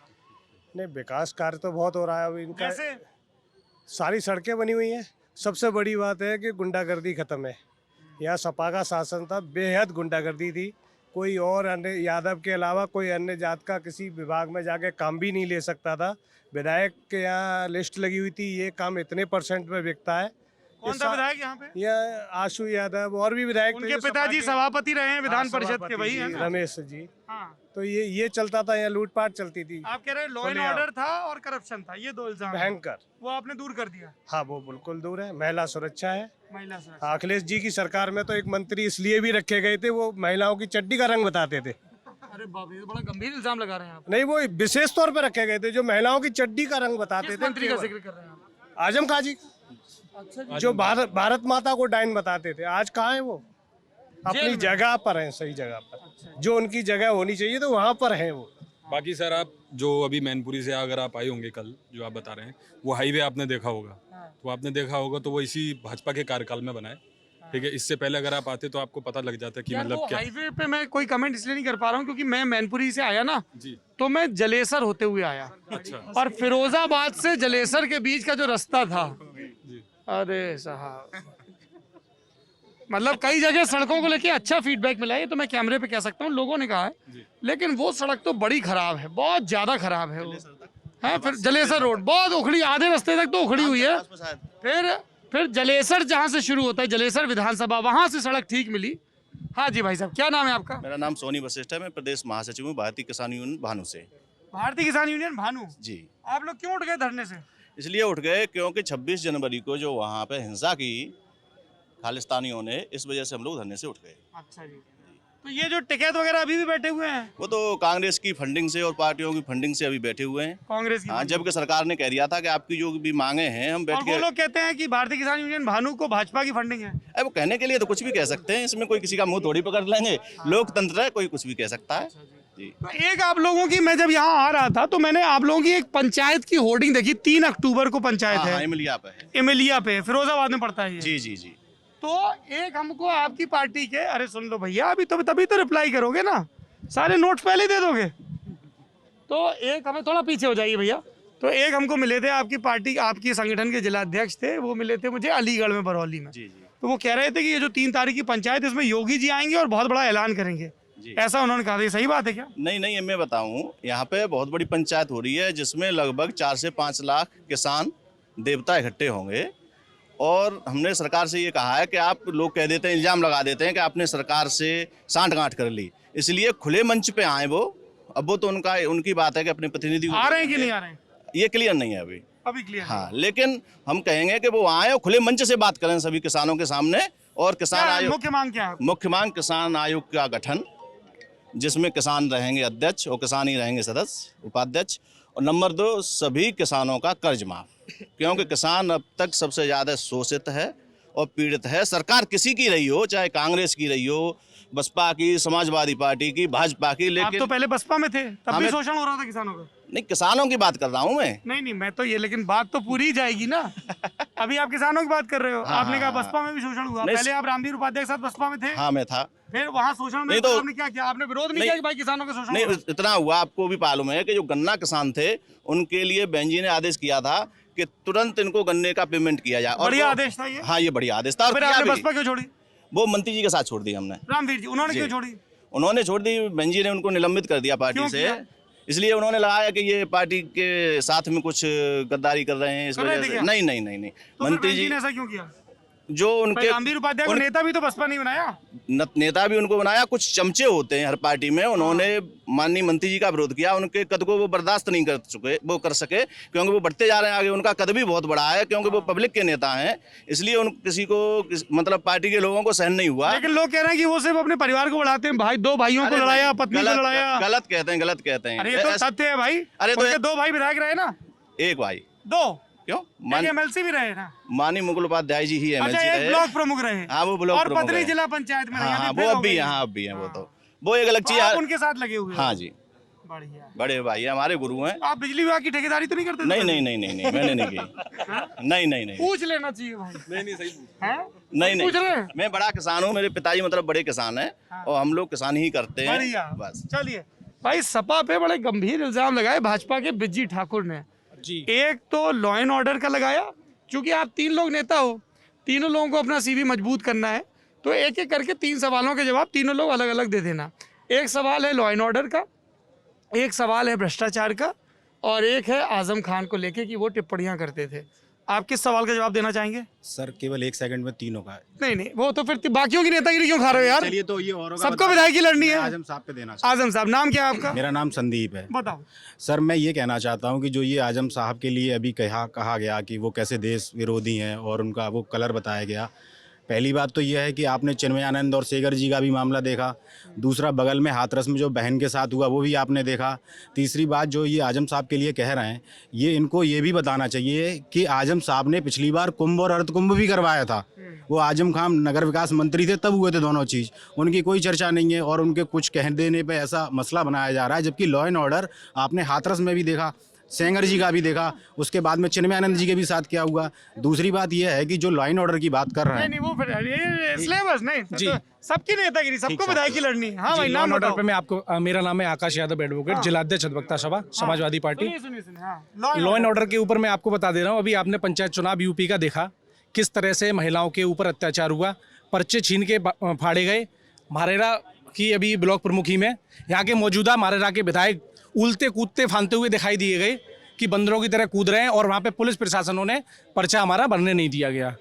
नहीं, विकास कार्य तो बहुत हो रहा है अभी इनका। कैसे? सारी सड़कें बनी हुई हैं। सबसे बड़ी बात है कि गुंडागर्दी खत्म है। यहाँ सपा का शासन था, बेहद गुंडागर्दी थी। कोई और अन्य यादव के अलावा कोई अन्य जात का किसी विभाग में जाके काम भी नहीं ले सकता था। विधायक के यहाँ लिस्ट लगी हुई थी, ये काम इतने % में बिकता है। कौन सा विधायक यहाँ पे? यह आशु यादव, और भी विधायक। उनके पिताजी सभापति रहे हैं विधान परिषद के, वही है ना? रमेश जी। हाँ। तो ये चलता था, यहाँ लूटपाट चलती थी। आप कह रहे हैं लॉ एंड ऑर्डर था और करप्शन था, ये 2 इल्जाम भयंकर। वो आपने दूर कर दिया? हाँ, वो बिल्कुल दूर है। महिला सुरक्षा है। महिला सुरक्षा। अखिलेश जी की सरकार में तो एक मंत्री इसलिए भी रखे गए थे, वो महिलाओं की चड्डी का रंग बताते थे। अरे बाप रे, ये तो बड़ा गंभीर इल्जाम लगा रहे हैं आप। नहीं, वो विशेष तौर पे रखे गए थे, जो महिलाओं की चड्डी का रंग बताते किस थे। मंत्री का जिक्र कर रहे हैं आप? आजम खां जी, जो भारत माता को डायन बताते थे, आज कहाँ है वो? अपनी जगह पर हैं, सही जगह पर, जो उनकी जगह होनी चाहिए तो वहाँ पर हैं वो। बाकी सर, आप जो अभी मैनपुरी से अगर आप आए होंगे कल, जो आप बता रहे हैं, वो हाईवे आपने देखा होगा। तो आपने देखा होगा तो वो इसी भाजपा के कार्यकाल में बना है, ठीक है। इससे पहले अगर आप आते तो आपको पता लग जाता कि यार, मतलब वो क्या। हाईवे पे मैं कोई कमेंट इसलिए नहीं कर पा रहा हूँ क्योंकि मैं मैनपुरी से आया ना, जी। तो मैं जलेसर होते हुए आया। अच्छा। और फिरोजाबाद से जलेसर के बीच का जो रास्ता था, अरे साहब, मतलब कई जगह सड़कों को लेके अच्छा फीडबैक मिला है, ये तो मैं कैमरे पे कह सकता हूँ, लोगों ने कहा है। लेकिन वो सड़क तो बड़ी खराब है, बहुत ज्यादा खराब है वो। है फिर जलेसर रोड बहुत उखड़ी, आधे रास्ते तक तो उखड़ी हुई है। फिर जलेसर जहाँ से शुरू होता है, जलेसर विधानसभा, वहां से सड़क ठीक मिली। हाँ जी भाई साहब, क्या नाम है आपका? मेरा नाम सोनी वशिष्ठ है, मैं प्रदेश महासचिव हूँ भारतीय किसान यूनियन भानु से। भारतीय किसान यूनियन भानु जी। आप लोग क्यों उठ गए धरने से? इसलिए उठ गए क्योंकि 26 जनवरी को जो वहाँ पे हिंसा की खालिस्तानियों ने, इस वजह से हम लोग धरने से उठ गए। अच्छा जी। तो ये जो टिकैत वगैरह अभी भी बैठे हुए हैं, वो तो कांग्रेस की फंडिंग से और पार्टियों की फंडिंग से अभी बैठे हुए हैं। कांग्रेस की? हाँ, जबकि सरकार ने कह दिया था कि आपकी जो भी मांगे हैं हम बैठ और वो के। लोग कहते हैं कि भारतीय किसान यूनियन भानु को भाजपा की फंडिंग है। अरे वो कहने के लिए तो कुछ भी कह सकते हैं, इसमें कोई किसी का मुंह थोड़ी पकड़ लेंगे। लोकतंत्र है, कोई कुछ भी कह सकता है। जी। तो एक आप लोगों की, मैं जब यहाँ आ रहा था तो मैंने आप लोगों की एक पंचायत की होर्डिंग देखी, 3 अक्टूबर को पंचायत हाँ, है, इमलिया पे है। इमलिया पे, फिरोजाबाद में पड़ता है ये। जी जी जी। तो एक हमको आपकी पार्टी के, अरे सुन लो भैया, अभी तो तभी तो रिप्लाई करोगे ना, सारे नोट्स पहले ही दे दोगे। तो एक हमें, थोड़ा पीछे हो जाइए भैया, तो एक हमको मिले थे आपकी पार्टी, आपकी संगठन के जिला अध्यक्ष थे, वो मिले थे मुझे अलीगढ़ में, बरौली में। जी जी। तो वो कह रहे थे कि ये जो 3 तारीख की पंचायत, इसमें योगी जी आएंगे और बहुत बड़ा ऐलान करेंगे, ऐसा उन्होंने कहा था। ये सही बात है क्या? नहीं, मैं बताऊं, यहाँ पे बहुत बड़ी पंचायत हो रही है जिसमें लगभग 4 से 5 लाख किसान देवता इकट्ठे होंगे। और हमने सरकार से ये कहा है कि आप लोग कह देते हैं, इल्जाम लगा देते हैं कि आपने सरकार से सांठ-गांठ कर ली, इसलिए खुले मंच पे आए वो। अब वो तो उनकी बात है कि अपने प्रतिनिधि आ रहे हैं कि नहीं आ रहे हैं, ये क्लियर नहीं है अभी क्लियर। हाँ, लेकिन हम कहेंगे कि वो आए और खुले मंच से बात करें सभी किसानों के सामने। और किसान आयोग, मुख्य मांग क्या है? मुख्य मांग किसान आयोग का गठन, जिसमें किसान रहेंगे अध्यक्ष और किसान ही रहेंगे सदस्य, उपाध्यक्ष। और नंबर 2, सभी किसानों का कर्ज माफ, क्योंकि किसान अब तक सबसे ज़्यादा शोषित है और पीड़ित है। सरकार किसी की रही हो, चाहे कांग्रेस की रही हो, बसपा की, समाजवादी पार्टी की, भाजपा की, आप लेकिन तो पहले बसपा में थे, तब भी हमें- शोषण हो रहा था किसानों का। नहीं, किसानों की बात कर रहा हूँ मैं। नहीं, मैं तो ये, लेकिन बात तो पूरी जाएगी ना। अभी आप किसानों की बात कर रहे हो। हाँ, आपने कहा हाँ, बसपा में भी शोषण हुआ। नहीं, पहले आप रामवीर उपाध्याय के साथ बसपा में थे। हाँ, मैं था। फिर वहाँ शोषण में नहीं तो- आपने क्या किया? आपने विरोध नहीं नहीं- किया कि भाई किसानों का शोषण नहीं, हो रहा है? इतना हुआ, आपको भी मालूम है कि जो गन्ना किसान थे उनके लिए बेंजी ने आदेश किया था कि तुरंत इनको गन्ने का पेमेंट किया जाए। और बढ़िया वो- आदेश था ये। हाँ, ये बढ़िया आदेश था। और फिर किया आपने भी। बसपा क्यों छोड़ी? वो मंत्री जी के साथ छोड़ दी हमने। रामवीर जी, उन्होंने जी। क्यों छोड़ी? उन्होंने छोड़ दी, बेंजी ने उनको निलंबित कर दिया पार्टी क्यों से। किया? इसलिए उन्होंने लगाया कि ये पार्टी के साथ में कुछ गद्दारी कर रहे हैं, इस कर रहे वजह थे से। क्या? नहीं। तो फिर मंत्री बेंजी जी ने ऐसा क्यों किया? जो भाई उनके रामवीर उपाध्याय को नेता भी तो बसपा नहीं बनाया। नेता भी उनको बनाया, कुछ चमचे होते हैं हर पार्टी में, उन्होंने माननीय मंत्री जी का विरोध किया। उनके कद को वो बर्दाश्त नहीं कर सके, क्योंकि वो बढ़ते जा रहे हैं आगे। उनका कद भी बहुत बड़ा है, क्योंकि वो पब्लिक के नेता हैं, इसलिए उन किसी को मतलब पार्टी के लोगों को सहन नहीं हुआ। लेकिन लोग कह रहे हैं कि वो सिर्फ अपने परिवार को बढ़ाते हैं, भाई 2 भाइयों को अरे लड़ाया, नहीं, पत्नी को गलत लड़ाया। गलत कहते हैं। अरे ये तो तथ्य है भाई। अरे तो उनके 2 भाई विधायक रहे ना। एक भाई 2 क्यों? एमएलसी भी रहे ना। माननीय मुकुल उपाध्याय जी ही अच्छा, एमएलसी एक रहे। ब्लॉक प्रमुख रहे। हाँ, वो ब्लॉक और प्रमुख पत्नी रहे। जिला पंचायत में रहे, हाँ, यानी वो फिर अब हो भी गई। यहाँ अब भी हैं। वो एक अलग तो चीज आप है। उनके साथ लगे हुए हो। हाँ जी, बढ़िया। बड़े भाई हैं, हमारे गुरु हैं। आप बिजली विभाग की ठेकेदारी तो नहीं करते? नहीं, मैंने नहीं की। नहीं। पूछ लेना चाहिए भाई। नहीं सही। हैं? नहीं पूछ रहे हैं? मैं बड़ा किसान हूँ, मेरे पिताजी मतलब बड़े किसान हैं, और हम लोग किसान ही करते हैं। बढ़िया। बस। चलिए भाई, सपा पे बड़े गंभीर इल्जाम लगाए भाजपा के बिज्जी ठाकुर ने जी। एक तो लॉ एंड ऑर्डर का लगाया, क्योंकि आप 3 लोग नेता हो, तीनों लोगों को अपना सीवी मजबूत करना है, तो एक एक करके 3 सवालों के जवाब तीनों लोग अलग अलग दे देना। एक सवाल है लॉ एंड ऑर्डर का, एक सवाल है भ्रष्टाचार का, और एक है आजम खान को लेके कि वो टिप्पणियां करते थे। आप किस सवाल का जवाब देना चाहेंगे? सर केवल 1 सेकंड में 3 होगा। नहीं, वो तो फिर बाकियों की नेतागिरी क्यों खा रहे हो यार? चलिए तो ये और होगा, सबको विधायकी लड़नी है। आजम साहब पे देना चाहता आजम साहब, नाम क्या है आपका? मेरा नाम संदीप है। बताओ सर, मैं ये कहना चाहता हूँ कि जो ये आजम साहब के लिए अभी कहा गया कि वो कैसे देश विरोधी हैं और उनका वो कलर बताया गया, पहली बात तो यह है कि आपने चिन्मयानंद और शेखर जी का भी मामला देखा। दूसरा, बगल में हाथरस में जो बहन के साथ हुआ वो भी आपने देखा। तीसरी बात, जो ये आजम साहब के लिए कह रहे हैं, ये इनको ये भी बताना चाहिए कि आजम साहब ने पिछली बार कुंभ और अर्ध कुंभ भी करवाया था। वो आजम खान नगर विकास मंत्री थे, तब हुए थे दोनों चीज़। उनकी कोई चर्चा नहीं है और उनके कुछ कह देने पे ऐसा मसला बनाया जा रहा है, जबकि लॉ एंड ऑर्डर आपने हाथरस में भी देखा, सेंगर जी का भी देखा, उसके बाद में चिन्मयानंद जी के भी साथ क्या हुआ। दूसरी बात यह है कि जो लॉ एंड ऑर्डर की बात कर रहे हैं, नहीं वो फिर ये सिलेबस नहीं जी, सबकी नेतागिरी, सबको विधायकी लड़नी। हाँ भाई, नाम ऑर्डर बताओ। पे मैं आपको, मेरा नाम है आकाश यादव, एडवोकेट, जिलाध्यक्ष अधिवक्ता सभा, Samajwadi party. Law and order के ऊपर मैं आपको बता दे रहा हूँ, अभी आपने पंचायत चुनाव यूपी का देखा, किस तरह से महिलाओं के ऊपर अत्याचार हुआ, पर्चे छीन के फाड़े गए। मारेरा की अभी ब्लॉक प्रमुखी में यहाँ के मौजूदा मारेरा के विधायक उलते कूदते फांदते हुए दिखाई दिए गए कि बंदरों की तरह कूद रहे हैं, और वहाँ पे पुलिस प्रशासनों ने पर्चा हमारा भरने नहीं दिया गया।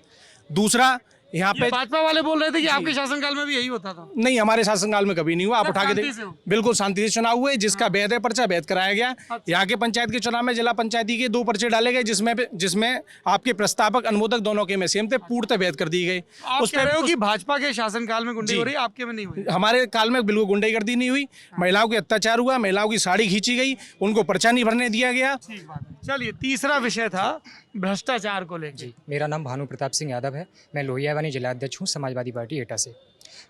दूसरा, यहाँ पे भाजपा वाले बोल रहे थे कि आपके शासनकाल में भी यही होता था। नहीं, हमारे शासनकाल में कभी नहीं हुआ। आप उठा के शांति देख, से हो। बिल्कुल शांति से चुनाव हुए, जिसका वैध है पर्चा वैध कराया गया। यहाँ के पंचायत के चुनाव में जिला पंचायती के 2 पर्चे डाले गए, जिसमें आपके प्रस्तावक अनुमोदक दोनों के में सेम थे, पूर्णतः वैध कर दिए गए। आप कह रहे हो कि भाजपा के शासनकाल में गुंडे हो रही है, आपके में नहीं हुई। हमारे काल में बिल्कुल गुंडागर्दी नहीं हुई, महिलाओं के अत्याचार हुआ, महिलाओं की साड़ी खींची गई, उनको पर्चा नहीं भरने दिया गया। चलिए, तीसरा विषय था भ्रष्टाचार को लेकर। मेरा नाम भानु प्रताप सिंह यादव है, मैं लोहियावानी जिलाध्यक्ष हूँ, समाजवादी पार्टी एटा से।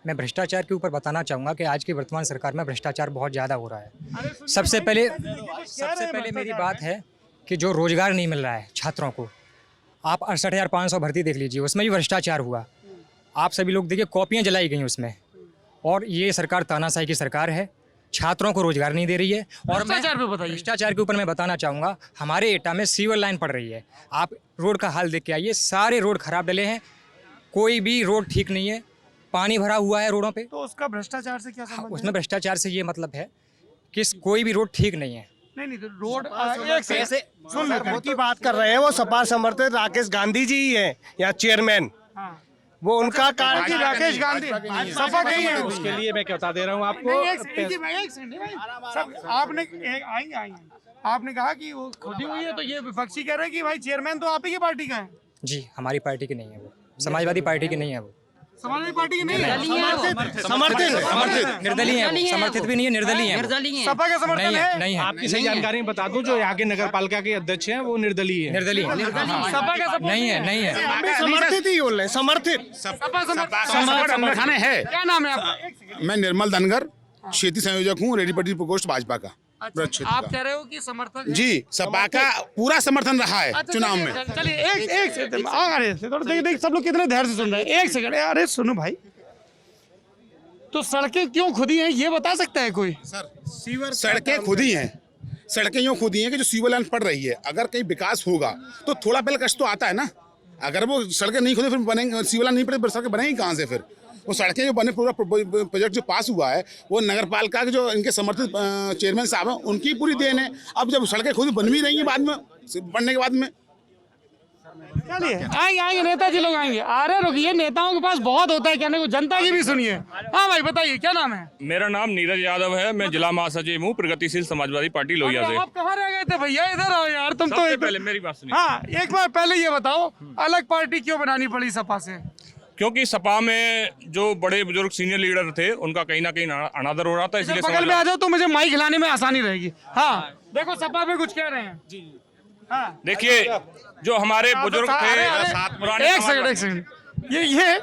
मैं भ्रष्टाचार के ऊपर बताना चाहूँगा कि आज की वर्तमान सरकार में भ्रष्टाचार बहुत ज़्यादा हो रहा है। सबसे पहले मेरी बात है कि जो रोजगार नहीं मिल रहा है छात्रों को, आप 68,500 भर्ती देख लीजिए, उसमें भी भ्रष्टाचार हुआ। आप सभी लोग देखिए, कॉपियाँ जलाई गई उसमें, और ये सरकार तानाशाही की सरकार है, छात्रों को रोजगार नहीं दे रही है। और भ्रष्टाचार के ऊपर मैं बताना चाहूँगा, हमारे एटा में सीवर लाइन पड़ रही है। आप रोड का हाल देख के आइए, सारे रोड खराब डले हैं, कोई भी रोड ठीक नहीं है, पानी भरा हुआ है रोडों पे। तो उसका भ्रष्टाचार से क्या संबंध है? उसमें भ्रष्टाचार से ये मतलब है कि कोई भी रोड ठीक नहीं है। नहीं तो रोड सुन लो की बात कर रहे हैं, वो सपा समर्थित राकेश गांधी जी ही हैं यहाँ चेयरमैन। वो उनका कार्य, राकेश गांधी सपा नहीं है। उसके लिए मैं बता दे रहा हूँ आपको। आपने कहा कि वो खुदी हुई है, तो ये विपक्षी कह रहे हैं कि भाई चेयरमैन तो आप ही की पार्टी का है। जी, हमारी पार्टी की नहीं है वो, समाजवादी पार्टी की नहीं है वो। समाजवादी पार्टी की नहीं है, समर्थित निर्दलीय है, समर्थित भी नहीं है, निर्दलीय है। सपा का समर्थन है? नहीं है। आपकी सही जानकारी में बता दूं, जो यहाँ के नगर पालिका के अध्यक्ष हैं वो निर्दलीय है। निर्दलीय सपा का नहीं है। समर्थित ही बोल रहे हैं, समर्थित समर्थन है। क्या नाम है आपका? मैं निर्मल धनगर, क्षेत्रीय संयोजक हूँ, रेड्डीपट्टी प्रकोष्ठ भाजपा का। आप कह रहे हो कि समर्थन जी, सपा का पूरा समर्थन रहा है चुनाव में। चलिए एक सेकंड, देख सब लोग कितने धैर्य से सुन रहे हैं। एक सेकंड, अरे सुनो भाई, तो सड़कें क्यों खुदी हैं ये बता सकता है कोई? सड़कें खुदी हैं, सड़कें यूँ खुदी हैं कि जो सीवर लाइन पड़ रही है, अगर कहीं विकास होगा तो थोड़ा पहले कष्ट तो आता है ना। अगर वो सड़कें नहीं खुदी, फिर बनेंगे, सीवर लाइन नहीं पड़े, सड़कें बनेंगी कहाँ से? फिर वो सड़कें जो बने, पूरा प्रोजेक्ट जो पास हुआ है, वो नगर पालिका के जो इनके समर्थित चेयरमैन साहब हैं, उनकी पूरी देन है। अब जब सड़कें खुद बन भी रही हैं बाद में, बनने के बाद में, चलिए आएंगे नेताजी लोग आएंगे। अरे रुकिए, नेताओं के पास बहुत होता है कहने को, जनता की भी सुनिए। हाँ भाई बताइए, क्या नाम है? मेरा नाम नीरज यादव है, मैं जिला महासचिव हूँ प्रगतिशील समाजवादी पार्टी लोहिया से। आप कहाँ रह गए थे भैया? इधर आओ यार, तुम तो पहले मेरी बात सुनिए। हाँ, एक बार पहले ये बताओ, अलग पार्टी क्यों बनानी पड़ी सपा से? क्योंकि सपा में जो बड़े बुजुर्ग सीनियर लीडर थे, उनका कहीं ना कहीं अनादर हो रहा था, इसलिए बगल में आ जाओ तो मुझे माइक हिलाने में आसानी रहेगी। हाँ देखो, सपा पे कुछ कह रहे हैं जी। हाँ देखिए, जो हमारे बुजुर्ग थे, एक सेकंड, ये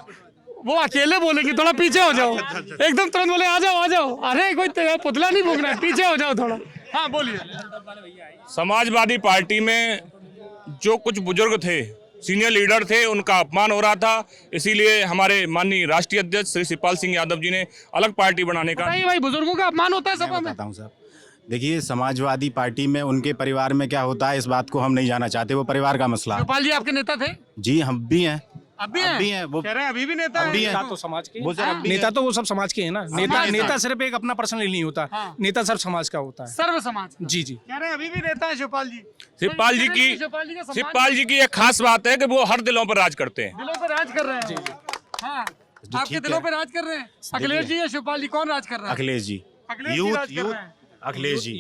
वो अकेले बोलेंगे, थोड़ा पीछे हो जाओ। एकदम तुरंत बोले आ जाओ। अरे कोई पुतला नहीं भूखना है, पीछे हो जाओ थोड़ा। हाँ बोलिए। समाजवादी पार्टी में जो कुछ बुजुर्ग थे, सीनियर लीडर थे, उनका अपमान हो रहा था, इसीलिए हमारे माननीय राष्ट्रीय अध्यक्ष श्री शिवपाल सिंह यादव जी ने अलग पार्टी बनाने का। भाई बुजुर्गों का अपमान होता है सपा में? बताता हूँ साहब, देखिए, समाजवादी पार्टी में उनके परिवार में क्या होता है, इस बात को हम नहीं जानना चाहते, वो परिवार का मसला। शिवपाल जी आपके नेता थे? जी, हम भी हैं। अभी हैं? वो कह रहे हैं अभी भी नेता है। नेता तो समाज के, नेता तो वो सब समाज के हैं ना। नेता सिर्फ एक अपना पर्सनली नहीं होता, नेता सर्व समाज का होता है, सर्व समाज। जी। कह रहे हैं अभी भी नेता है शिवपाल जी। शिवपाल जी की एक खास बात है कि वो हर दिलों पर राज करते हैं। दिलों पर राज कर रहे हैं। हाँ, आपके दिलों पर राज कर रहे हैं। अखिलेश जी या शिवपाल जी, कौन राज कर रहा है? अखिलेश जी, अखिलेश जी।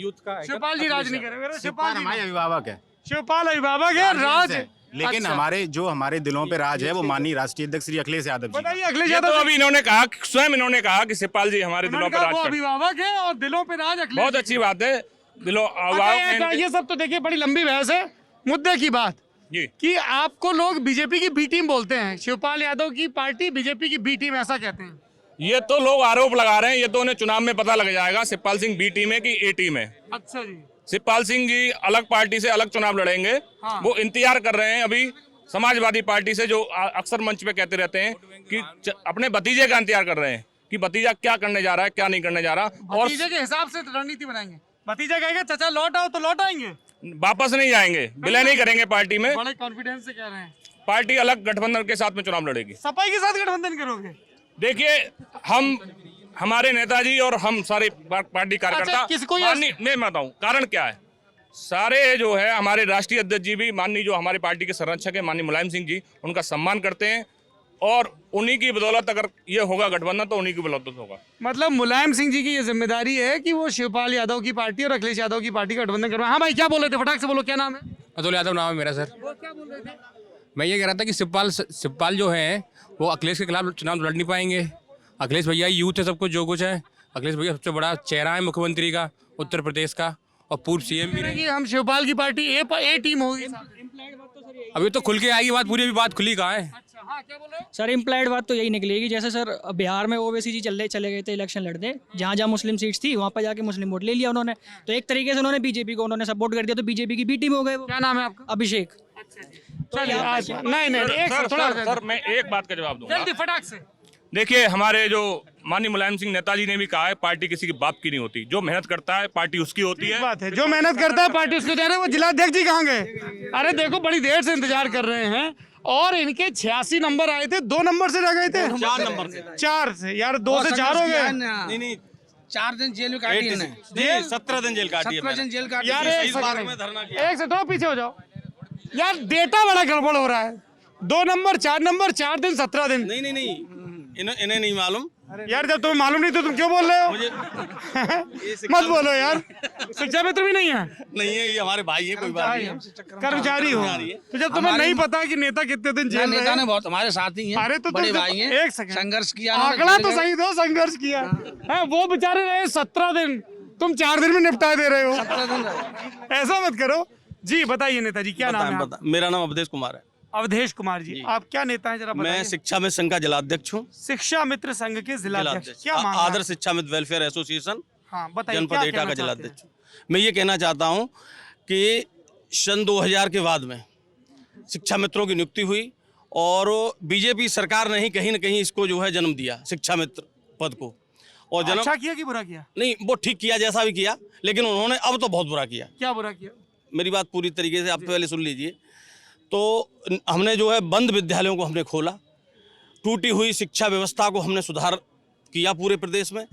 शिवपाल जी राज नहीं कर रहे। शिवपाल हमारे अभिभावक है, शिवपाल अभिभावक है, राज लेकिन हमारे दिलों पे राज है वो माननीय राष्ट्रीय अध्यक्ष श्री अखिलेश यादव जी। बताइए अखिलेश ये यादव तो जी- अभी इन्होंने कहा, स्वयं इन्होंने कहा कि शिवपाल जी हमारे दिलों उन्होंने पर कहा राज वो करते हैं। अभिभावक है और दिलों पे राज अखिलेश बहुत जी अच्छी बात है, दिलों अच्छा, अभिभावक ये सब तो देखिए बड़ी लंबी बहस है। मुद्दे की बात जी। कि आपको लोग बीजेपी की बी टीम बोलते हैं, शिवपाल यादव की पार्टी बीजेपी की बी टीम ऐसा कहते हैं। ये तो लोग आरोप लगा रहे हैं, ये तो उन्हें चुनाव में पता लग जाएगा शिवपाल सिंह बी टीम है कि ए टीम है। अच्छा जी। शिवपाल सिंह जी अलग पार्टी से अलग चुनाव लड़ेंगे। हाँ। वो इंतजार कर रहे हैं अभी समाजवादी पार्टी से, जो अक्सर मंच पे कहते रहते हैं कि अपने भतीजे का इंतजार कर रहे हैं कि भतीजा क्या करने जा रहा है, क्या नहीं करने जा रहा। और भतीजे के हिसाब से रणनीति बनाएंगे। भतीजा कहेगा चाचा लौट आओ तो लौट आएंगे, वापस नहीं जाएंगे, विलय नहीं करेंगे पार्टी में। बड़े कॉन्फिडेंस से कह रहे हैं। पार्टी अलग गठबंधन के साथ में चुनाव लड़ेगी। सपाई के साथ गठबंधन करोगे? देखिए, हमारे नेताजी और हम सारे पार्टी कार्यकर्ता, किसको ये- माननीय, मैं बताऊं कारण क्या है। सारे जो है हमारे राष्ट्रीय अध्यक्ष जी भी, माननीय जो हमारे पार्टी के संरक्षक है माननीय मुलायम सिंह जी, उनका सम्मान करते हैं और उन्हीं की बदौलत अगर ये होगा गठबंधन तो उन्हीं की बदौलत होगा। मतलब मुलायम सिंह जी की ये जिम्मेदारी है कि वो शिवपाल यादव की पार्टी और अखिलेश यादव की पार्टी का गठबंधन करवाएं। हाँ भाई, क्या बोल रहे थे? फटाक से बोलो, क्या नाम है? अतुल यादव नाम है मेरा सर। वो क्या बोल रहे थे? मैं ये कह रहा था कि शिवपाल जो है वो अखिलेश के खिलाफ चुनाव लड़ नहीं पाएंगे। अखिलेश भैया यूथ है, सब कुछ जो कुछ है। अखिलेश भैया सबसे बड़ा चेहरा है मुख्यमंत्री का, उत्तर प्रदेश का, और पूर्व सीएम भी रहे। हम शिवपाल की पार्टी ए टीम होगी। अभी तो खुल के आएगी बात, पूरी अभी बात खुली कहाँ है। सर इम्प्लाइड बात तो यही निकलेगी, जैसे सर बिहार में ओवैसी जी चले गए थे इलेक्शन लड़ने, जहाँ जहाँ मुस्लिम सीट्स थी वहाँ पर जाके मुस्लिम वोट ले लिया उन्होंने, तो एक तरीके से उन्होंने बीजेपी को उन्होंने सपोर्ट कर दिया, तो बीजेपी की बी टीम हो गए वो। क्या नाम है आपका? अभिषेक। चलिए आज नहीं एक सर मैं एक बात का जवाब दूंगा जल्दी फटाक से। देखिए, हमारे जो माननीय मुलायम सिंह नेताजी ने भी कहा है, पार्टी किसी की बाप की नहीं होती, जो मेहनत करता है पार्टी उसकी होती है। बात है, जो मेहनत करता है पार्टी उसको। वो जिलाध्यक्ष जी कहाँ गए? अरे देखो, बड़ी देर से इंतजार कर रहे हैं और इनके 86 नंबर आए थे, 2 नंबर से रह गए थे। 4 नंबर से। 4 से यार, 2 से 4 हो गए। नहीं 4 दिन जेल में काटी है। 17 दिन जेल काटी है। 17 दिन जेल काटी यार है। एक से थोड़ा पीछे हो जाओ यार, डेटा बड़ा गड़बड़ हो रहा है। 2 नंबर 4 दिन 17 दिन। नहीं इन्हें नहीं मालूम यार, जब तुम्हें मालूम नहीं तो तुम क्यों बोल रहे हो? मत बोलो यार, शिक्षा मित्र भी नहीं है। नहीं है, ये हमारे भाई है, कोई बात नहीं। कर्मचारी हो तो जब तुम्हें नहीं पता कि नेता कितने दिन जेल नेता ने बहुत हमारे साथ ही हैं। अरे तो बड़े भाई हैं। एक सेकंड, संघर्ष किया, आंकड़ा तो सही दो, संघर्ष किया है। वो बेचारे रहे 17 दिन, तुम 4 दिन में निपटा दे रहे हो। ऐसा मत करो जी। बताइए नेताजी, क्या नाम है? मेरा नाम अवधेश कुमार है। अवधेश कुमार जी, आप क्या नेता हैं जरा बताइए? मैं शिक्षा मित्र संघ का जिलाध्यक्ष हूँ। शिक्षा मित्र संघ के जिलाध्यक्ष, क्या मांग? आदर्श शिक्षा मित्र वेलफेयर एसोसिएशन, हाँ बताइए, जनपद एटा का जिलाध्यक्ष। मैं ये कहना चाहता हूँ कि सन 2000 के बाद में शिक्षा मित्रों की नियुक्ति हुई और बीजेपी सरकार ने ही कहीं न कहीं इसको जो है जन्म दिया, शिक्षा मित्र पद को। और जन्म अच्छा किया कि बुरा किया? नहीं, वो ठीक किया, जैसा भी किया, लेकिन उन्होंने अब तो बहुत बुरा किया। क्या बुरा किया? मेरी बात पूरी तरीके से आप पहले सुन लीजिए। तो हमने जो है बंद विद्यालयों को हमने खोला, टूटी हुई शिक्षा व्यवस्था को हमने सुधार किया पूरे प्रदेश में,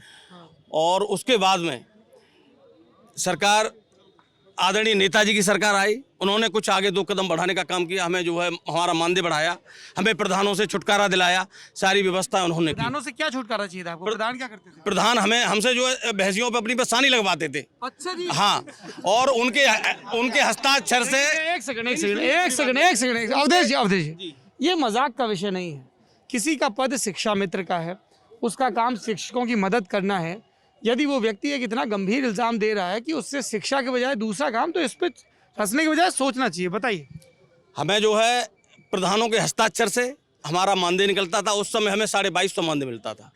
और उसके बाद में सरकार, आदरणीय नेताजी की सरकार आई, उन्होंने कुछ आगे 2 कदम बढ़ाने का काम किया। हमें जो है हमारा मानदेय बढ़ाया, हमें प्रधानों से छुटकारा दिलाया, सारी व्यवस्था उन्होंने की। प्रधानों से क्या छुटकारा चाहिए था आपको? प्रधान क्या करते थे? प्रधान हमसे जो है भैंसियों पे अपनी पे सानी लगवाते थे। अच्छा जी। हाँ, और उनके हस्ताक्षर से एक सेकंड अवधेश जी, ये मजाक का विषय नहीं है। किसी का पद शिक्षा मित्र का है, उसका काम शिक्षकों की मदद करना है। यदि वो व्यक्ति एक इतना गंभीर इल्जाम दे रहा है कि उससे शिक्षा के बजाय दूसरा काम, तो इस पे हंसने के बजाय सोचना चाहिए। बताइए। हमें जो है प्रधानों के हस्ताक्षर से हमारा मानदेय निकलता था। उस समय हमें 2250 मानदेय मिलता था,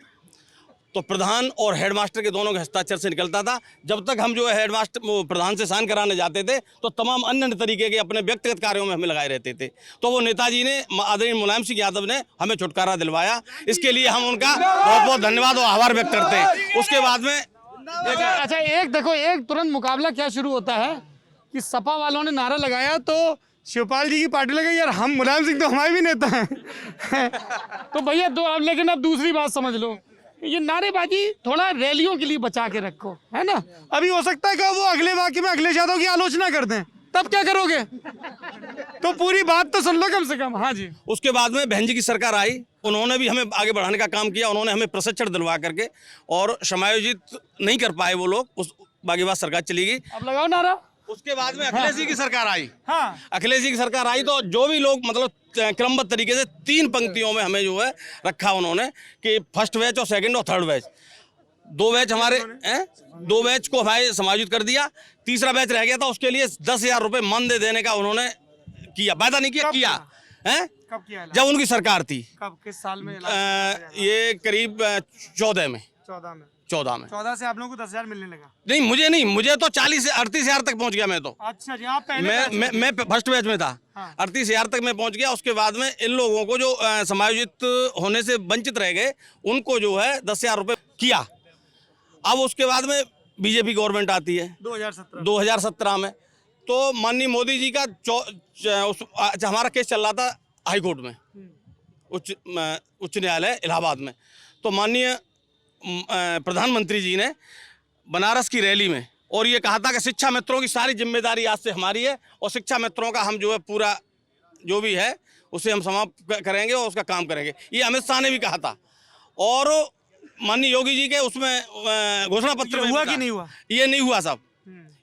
तो प्रधान और हेडमास्टर के दोनों के हस्ताक्षर से निकलता था। जब तक हम जो है हेडमास्टर प्रधान से साइन कराने जाते थे, तो तमाम अन्य तरीके के अपने व्यक्तिगत कार्यों में हमें लगाए रहते थे। तो वो नेताजी ने, आदरणीय मुलायम सिंह यादव ने हमें छुटकारा दिलवाया। इसके लिए हम उनका बहुत बहुत धन्यवाद और आभार व्यक्त करते हैं। उसके बाद में अच्छा, एक देखो, एक तुरंत मुकाबला क्या शुरू होता है कि सपा वालों ने नारा लगाया तो शिवपाल जी की पार्टी लगी, यार हम मुलायम सिंह तो हमारे भी नेता हैं। तो भैया दो, अब लेकिन अब दूसरी बात समझ लो, ये नारेबाजी थोड़ा रैलियों के लिए बचा के रखो, है ना। अभी हो सकता है कि वो अगले वाक्य में अखिलेश यादव की आलोचना कर दें, तब क्या करोगे? तो पूरी बात तो सुन लो कम से कम। हाँ जी। उसके बाद में बहन जी की सरकार आई, उन्होंने भी हमें आगे बढ़ाने का काम किया। उन्होंने हमें प्रशिक्षण दिलवा करके, और समायोजित नहीं कर पाए वो लोग, उस बाकी बात सरकार चली गई। अब लगाओ नारा। उसके बाद में अखिलेश जी की सरकार आई। हाँ, अखिलेश जी की सरकार आई तो जो भी लोग मतलब क्रमबद्ध तरीके से 3 पंक्तियों में हमें जो है रखा उन्होंने कि फर्स्ट बैच और सेकंड और थर्ड बैच, 2 बैच हमारे 2 बैच को हमारे समायोजित कर दिया। तीसरा बैच रह गया था, उसके लिए 10,000 रुपये मानदेय देने का उन्होंने किया, वायदा नहीं किया है। कब किया? जब उनकी सरकार थी। कब, किस साल में? ये करीब 14 में। 14 से आप लोगों को 10,000 मिलने लगा? नहीं, मुझे तो 40 से 38,000 तक पहुंच गया मैं तो। अच्छा जी, आप पहले मैं फर्स्ट बैच में था। 38,000 तक मैं पहुंच गया। उसके बाद में इन लोगों को जो समायोजित होने से वंचित रह गए उनको जो है 10,000 रुपये किया। अब उसके बाद में बीजेपी गवर्नमेंट आती है 2017 में, तो माननीय मोदी जी का हमारा केस चल रहा था हाई कोर्ट में, उच्च न्यायालय इलाहाबाद में। तो माननीय प्रधानमंत्री जी ने बनारस की रैली में और ये कहा था कि शिक्षा मित्रों की सारी जिम्मेदारी आज से हमारी है और शिक्षा मित्रों का हम जो है पूरा जो भी है उसे हम समाप्त करेंगे और उसका काम करेंगे। ये अमित शाह ने भी कहा था और माननीय योगी जी के उसमें घोषणा पत्र में हुआ कि नहीं हुआ? ये नहीं हुआ साहब,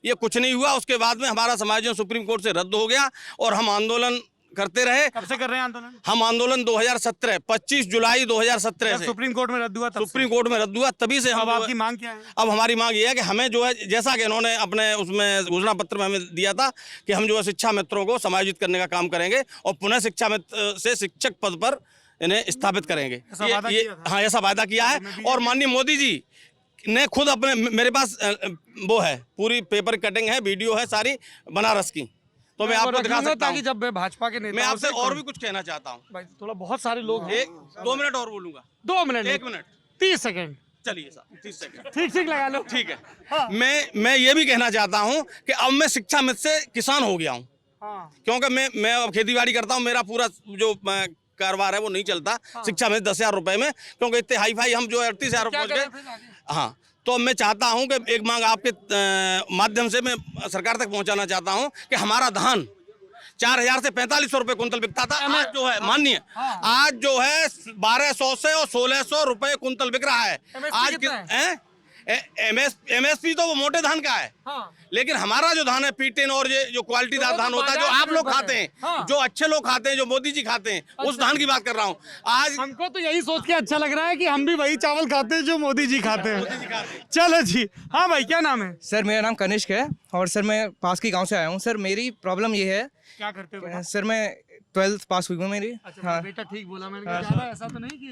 ये कुछ नहीं हुआ। उसके बाद में हमारा समायोजन सुप्रीम कोर्ट से रद्द हो गया और हम आंदोलन करते रहे। कब से कर रहे हैं आंदोलन? हम आंदोलन 2017 25 जुलाई 2017 से सुप्रीम कोर्ट में रद्द हुआ, सुप्रीम कोर्ट में रद्द हुआ, तभी से अब आपकी मांग क्या है? अब हमारी मांग ये है कि हमें जो है जैसा कि इन्होंने अपने उसमें घोषणा पत्र में हमें दिया था कि हम जो है शिक्षा मित्रों को समायोजित करने का काम करेंगे और पुनः शिक्षा मित्र से शिक्षक पद पर इन्हें स्थापित करेंगे। हाँ, ऐसा वायदा किया है। और माननीय मोदी जी ने खुद अपने, मेरे पास वो है पूरी पेपर कटिंग है, वीडियो है सारी बनारस की, तो मैं आपको दिखा सकता हूँ। ताकि जब भाजपा के नेता, मैं आपसे और भी कुछ कहना चाहता हूँ भाई, थोड़ा बहुत सारे लोग हैं। 2 मिनट और बोलूंगा। 2 मिनट? 1 minute 30 second. चलिए साहब, 30 सेकंड ठीक लगा लो। ठीक है। मैं ये भी कहना चाहता हूँ कि अब मैं शिक्षा मित्र से किसान हो गया हूँ, क्योंकि मैं अब खेती बाड़ी करता हूँ, मेरा पूरा जो कारोबार है वो नहीं चलता शिक्षा में 10,000 रुपए में, क्योंकि इतने हाई फाई हम जो 38,000 पहुँच गए। हाँ, तो मैं चाहता हूं कि एक मांग आपके माध्यम से मैं सरकार तक पहुंचाना चाहता हूं कि हमारा धान 4,000 से 4,500 रुपए कुंतल बिकता था, आज जो है माननीय आज जो है 1,200 से और 1,600 रुपए कुंतल बिक रहा है। आज MSP तो वो मोटे धान का है, लेकिन हमारा जो धान है P10 और ये जो क्वालिटीदार धान होता है जो आप लोग खाते हैं, जो अच्छे लोग खाते हैं, जो मोदी जी खाते हैं, उस धान की बात कर रहा हूँ। आज हमको तो यही सोच के अच्छा लग रहा है कि हम भी वही चावल खाते हैं जो मोदी जी खाते हैं। चलो जी। हाँ भाई, क्या नाम है? सर मेरा नाम कनिष्क है और सर मैं पास के गांव से आया हूँ। सर मेरी प्रॉब्लम ये है, क्या करते हो? सर मैं 12th पास हुई हूँ मेरी। हाँ, बेटा ठीक बोला मैंने, ज्यादा ऐसा तो नहीं कि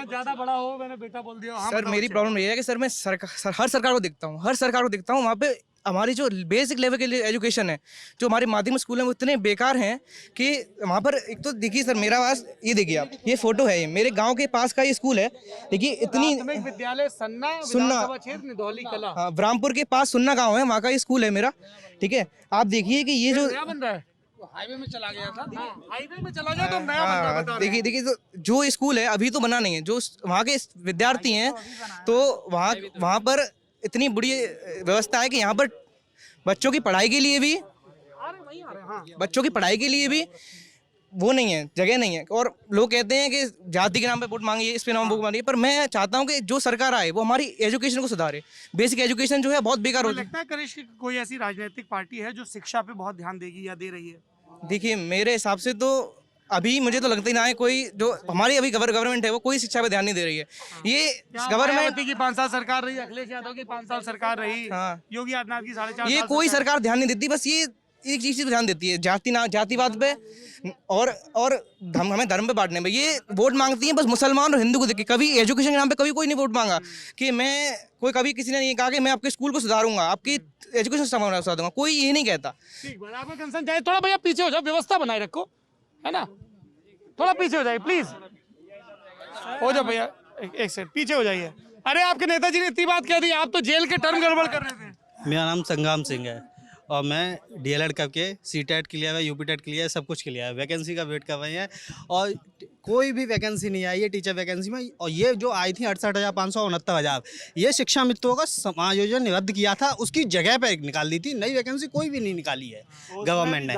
ज्यादा बड़ा हो मैंने बेटा बोल दिया। सर मेरी प्रॉब्लम ये है कि सर मैं हर सरकार को देखता हूँ, वहाँ पे हमारी जो बेसिक लेवल के लिए एजुकेशन है, जो हमारे माध्यमिक स्कूल हैं वो इतने बेकार हैं कि वहाँ पर एक तो देखिए सर, मेरा पास ये देखिए आप, ये फोटो है, ये मेरे गांव के पास का ये स्कूल है। देखिए इतनी विद्यालय सुन्ना क्षेत्र धौली कला, हाँ, ब्राह्मपुर के पास सुन्ना गाँव है, वहाँ का ये स्कूल है मेरा। ठीक है, आप देखिए कि ये जो बन रहा है हाईवे में चला गया था, हाईवे में चला गया तो नया बन रहा है। देखिए तो जो स्कूल है अभी तो बना नहीं है, जो वहाँ के विद्यार्थी हैं तो वहाँ पर इतनी बुरी व्यवस्था है कि यहाँ पर बच्चों की पढ़ाई के लिए भी वो नहीं है, जगह नहीं है। और लोग कहते हैं कि जाति के नाम पे वोट मांगिए, इस पे नाम वोट मांगिए, पर मैं चाहता हूँ कि जो सरकार आए वो हमारी एजुकेशन को सुधारे। बेसिक एजुकेशन जो है बहुत बेकार होती है। लगता है कनिष्क की कोई ऐसी राजनीतिक पार्टी है जो शिक्षा पे बहुत ध्यान देगी या दे रही है? देखिए मेरे हिसाब से तो अभी मुझे तो लगता ही ना है कोई, जो हमारी अभी गवर्नमेंट है वो कोई शिक्षा पे ध्यान नहीं दे रही है। ये गवर्नमेंट की 5 साल सरकार रही, अखिलेश यादव की 5 साल सरकार रही, योगी आदित्यनाथ की 4.5 साल, ये कोई सरकार ध्यान नहीं देती, बस ये एक चीज पे ध्यान देती है, जातिवाद पे और हमें धर्म पे बांटने में। ये वोट मांगती है बस मुसलमान और हिंदू को देख के। कभी एजुकेशन के नाम पे कभी कोई नहीं वोट मांगा कि मैं कभी किसी ने नहीं कहा कि मैं आपके स्कूल को सुधारूंगा, आपकी एजुकेशन सुधार दूंगा, कोई ये नहीं कहता। आपका कंसर्न चाहे थोड़ा भैया पीछे हो जाओ, व्यवस्था बनाए रखो, है ना, थोड़ा पीछे हो जाइए प्लीज, हो जाओ भैया, एक सेकंड पीछे हो जाइए। अरे आपके नेताजी ने इतनी बात कह दी, आप तो जेल के टर्म गड़बड़ कर रहे थे। मेरा नाम संग्राम सिंह है और मैं DLED करके CTET के लिए है, UP TET के लिए है, सब कुछ के लिए है, वैकेंसी का वेट कर रहे हैं। और कोई भी वैकेंसी नहीं आई है टीचर वैकेंसी में। और ये जो आई थी 68,569 ये शिक्षा मित्रों का समायोजन रद्द किया था, उसकी जगह पे निकाल दी थी। नई वैकेंसी कोई भी नहीं निकाली है गवर्नमेंट ने।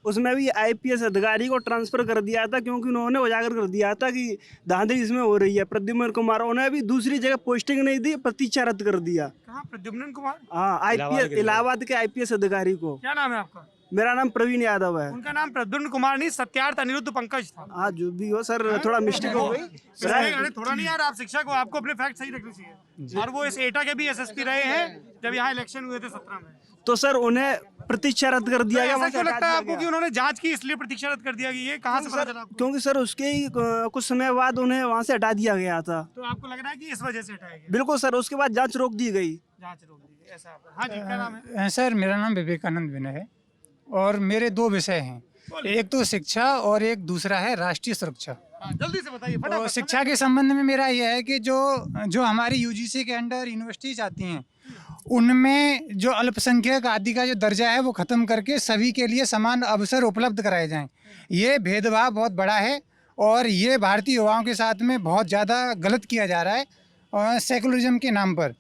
उसमें भी IPS अधिकारी को ट्रांसफर कर दिया था, क्योंकि उन्होंने उजागर कर दिया था कि धांधली इसमें हो रही है। प्रद्युम्न कुमार, उन्हें भी दूसरी जगह पोस्टिंग नहीं दी, प्रतीक्षा रद्द कर दिया। कहाँ प्रद्युम्न कुमार? हाँ, IPS इलाहाबाद के IPS अधिकारी को। क्या नाम है आपका? मेरा नाम प्रवीण यादव है। उनका नाम प्रद्युम्न कुमार नहीं, सत्यार्थ अनिरुद्ध पंकज था। हाँ, जो भी हो सर, थोड़ा मिस्टेक हो गई। अरे थोड़ा नहीं यार, आप शिक्षक हो, आपको अपने फैक्ट सही रखने चाहिए। और वो इस एटा के भी SSP रहे हैं जब यहाँ इलेक्शन हुए थे 17 में। तो सर उन्हें प्रतीक्षा रद्द कर दिया गया। ऐसा क्यों लगता है आपको कि उन्होंने जांच की इसलिए प्रतीक्षा रद्द कर दिया? ये कहाँ से पता चला आपको? क्योंकि सर उसके ही कुछ समय बाद उन्हें वहाँ से हटा दिया गया था। तो आपको लग रहा है कि इस वजह से हटाया गया? बिल्कुल सर, उसके बाद जांच रोक दी गई। जांच रोक दी गई, ऐसा? हाँ जी, क्या नाम है? सर मेरा नाम विवेकानंद विनय है और मेरे 2 विषय हैं, एक तो शिक्षा और एक दूसरा है राष्ट्रीय सुरक्षा। जल्दी से बताइए तो फटाफट। शिक्षा के संबंध में मेरा यह है कि जो हमारी UGC के अंडर यूनिवर्सिटीज आती हैं उनमें जो अल्पसंख्यक आदि का जो दर्जा है वो ख़त्म करके सभी के लिए समान अवसर उपलब्ध कराए जाएं। ये भेदभाव बहुत बड़ा है और ये भारतीय युवाओं के साथ में बहुत ज़्यादा गलत किया जा रहा है और सेकुलरिज्म के नाम पर।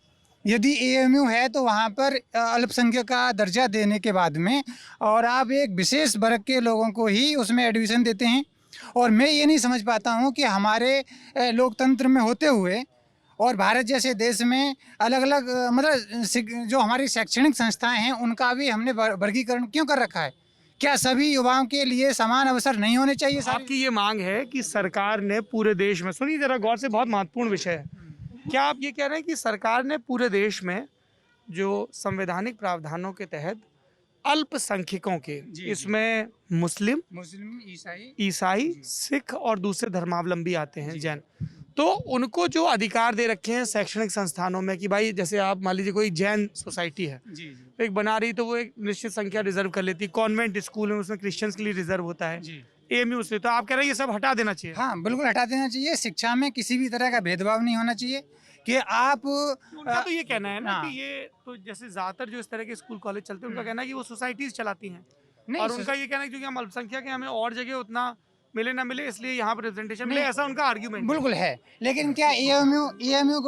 यदि AMU है तो वहाँ पर अल्पसंख्यक का दर्जा देने के बाद में और आप एक विशेष वर्ग के लोगों को ही उसमें एडमिशन देते हैं। और मैं ये नहीं समझ पाता हूँ कि हमारे लोकतंत्र में होते हुए और भारत जैसे देश में अलग अलग मतलब जो हमारी शैक्षणिक संस्थाएं हैं उनका भी हमने वर्गीकरण क्यों कर रखा है? क्या सभी युवाओं के लिए समान अवसर नहीं होने चाहिए? आपकी ये मांग है कि सरकार ने पूरे देश में, सुनिए जरा गौर से, बहुत महत्वपूर्ण विषय है। क्या आप ये कह रहे हैं कि सरकार ने पूरे देश में जो संवैधानिक प्रावधानों के तहत अल्पसंख्यकों के, इसमें मुस्लिम, ईसाई, सिख और दूसरे धर्मावलंबी आते हैं, जैन, तो उनको जो अधिकार दे रखे हैं शैक्षणिक संस्थानों में कि भाई जैसे आप मान लीजिए कोई जैन सोसाइटी है, एक बना रही तो वो एक निश्चित संख्या रिजर्व कर लेती। कॉन्वेंट स्कूल में उसमें क्रिश्चियंस के लिए रिजर्व होता है, AMU से। तो आप कह रहे हैं ये सब हटा देना चाहिए? हाँ बिल्कुल हटा देना चाहिए। शिक्षा में किसी भी तरह का भेदभाव नहीं होना चाहिए कि आप उनका तो ये कहना है ना कि ये तो जैसे ज्यादातर जो इस तरह के स्कूल कॉलेज चलते हैं उनका कहना है कि वो सोसाइटीज चलाती हैं और उनका ये कहना है क्योंकि हम अल्पसंख्यक हैं, हमें और जगह उतना मिले ना मिले इसलिए यहाँ पर रिप्रेजेंटेशन मिले, ऐसा उनका आर्ग्यूमेंट बिल्कुल है। लेकिन क्या AMU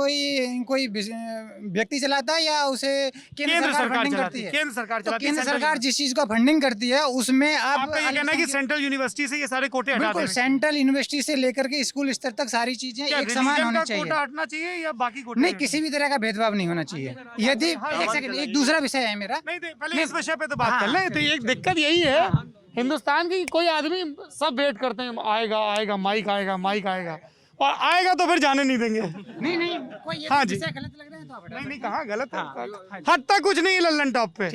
कोई व्यक्ति चलाता है या उसे केंद्र सरकार फंडिंग करती है? केंद्र सरकार चलाती है। केंद्र सरकार जिस चीज का फंडिंग करती है उसमें आपका ये कहना है कि सेंट्रल यूनिवर्सिटी से ये सारे कोटे हटा देना चाहिए? सेंट्रल यूनिवर्सिटी से लेकर के स्कूल स्तर तक सारी चीजें एक समान होनी चाहिए। कोटा हटना चाहिए या बाकी कोटे? नहीं, किसी भी तरह का भेदभाव नहीं होना चाहिए। यदि एक दूसरा विषय है मेरा, नहीं पहले इस विषय पे तो बात कर ले। तो एक दिक्कत यही है हिंदुस्तान की, कोई आदमी सब वेट करते हैं आएगा माइक आएगा और आएगा तो फिर जाने नहीं देंगे। नहीं कोई हाँ जी, गलत लग रहा है तो आप नहीं कहाँ गलत है, हटता कुछ नहीं लल्लन टॉप पे।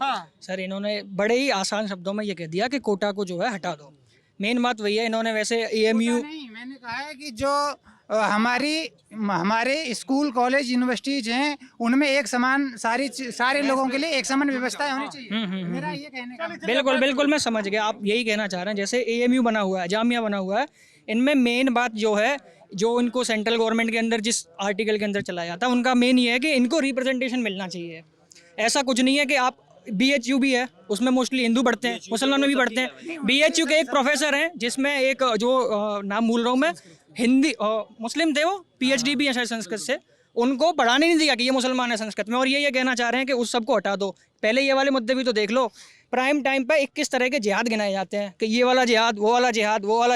हाँ सर, इन्होंने बड़े ही आसान शब्दों में ये कह दिया कि कोटा को जो है हटा दो। मेन बात वही है, इन्होंने वैसे AMU नहीं, मैंने कहा है कि जो हमारे स्कूल कॉलेज यूनिवर्सिटीज हैं उनमें एक समान सारे लोगों के लिए एक समान व्यवस्थाएं होनी चाहिए। मेरा ये कहने का बिल्कुल मैं समझ गया आप यही कहना चाह रहे हैं। जैसे AMU बना हुआ है, जामिया बना हुआ है, इनमें मेन बात जो है जो इनको सेंट्रल गवर्नमेंट के अंदर जिस आर्टिकल के अंदर चलाया जाता है उनका मेन ये है कि इनको रिप्रेजेंटेशन मिलना चाहिए। ऐसा कुछ नहीं है कि आप BHU भी है, उसमें मोस्टली हिंदू पढ़ते हैं, मुसलमान भी पढ़ते हैं। BHU के एक प्रोफेसर हैं जिसमें एक जो नाम भूल रहा हूँ मैं, हिंदी मुस्लिम थे, वो PhD भी है शायद संस्कृत से, उनको पढ़ाने नहीं दिया कि ये मुसलमान है संस्कृत में। और ये कहना चाह रहे हैं कि उस सबको हटा दो। पहले ये वाले मुद्दे भी तो देख लो, प्राइम टाइम पर 21 तरह के जिहाद गिनाए जाते हैं कि ये वाला जिहाद, वो वाला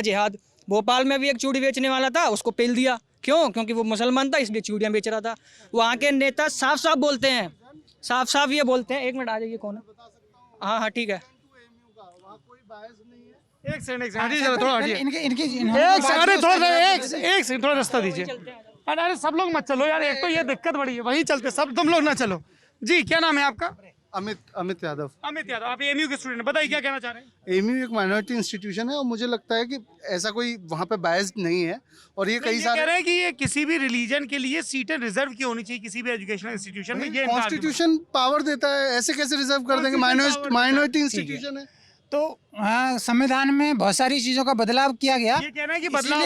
जिहाद। भोपाल में भी एक चूड़ी बेचने वाला था, उसको पेल दिया। क्यों? क्योंकि वो मुसलमान था इसलिए चूड़ियाँ बेच रहा था। वहाँ के नेता साफ बोलते हैं, साफ ये बोलते हैं। 1 मिनट आ जाइए, कौन है? हाँ ठीक है, एक सेकंड थोड़ा रास्ता दीजिए। अरे सब लोग मत चलो यार, एक तो ये दिक्कत बड़ी है, वहीं चलते सब, तुम लोग ना चलो। जी क्या नाम है आपका? अमित यादव। अमित यादव, आप AMU के स्टूडेंट, बताइए क्या कहना चाह रहे हैं? AMU एक माइनॉरिटी इंस्टीट्यूशन है और मुझे लगता है कि ऐसा कोई वहाँ पे बायस नहीं है। और ये कई सारे कह रहे हैं कि ये किसी भी रिलीजन के लिए सीटें रिजर्व क्यों होनी चाहिए किसी भी एजुकेशनल इंस्टीट्यूशन में? ये कॉन्स्टिट्यूशन पावर देता है, ऐसे कैसे रिजर्व कर देंगे? माइनॉरिटी इंस्टीट्यूशन है तो संविधान में बहुत सारी चीजों का बदलाव किया गया। ये कहना है कि बदलाव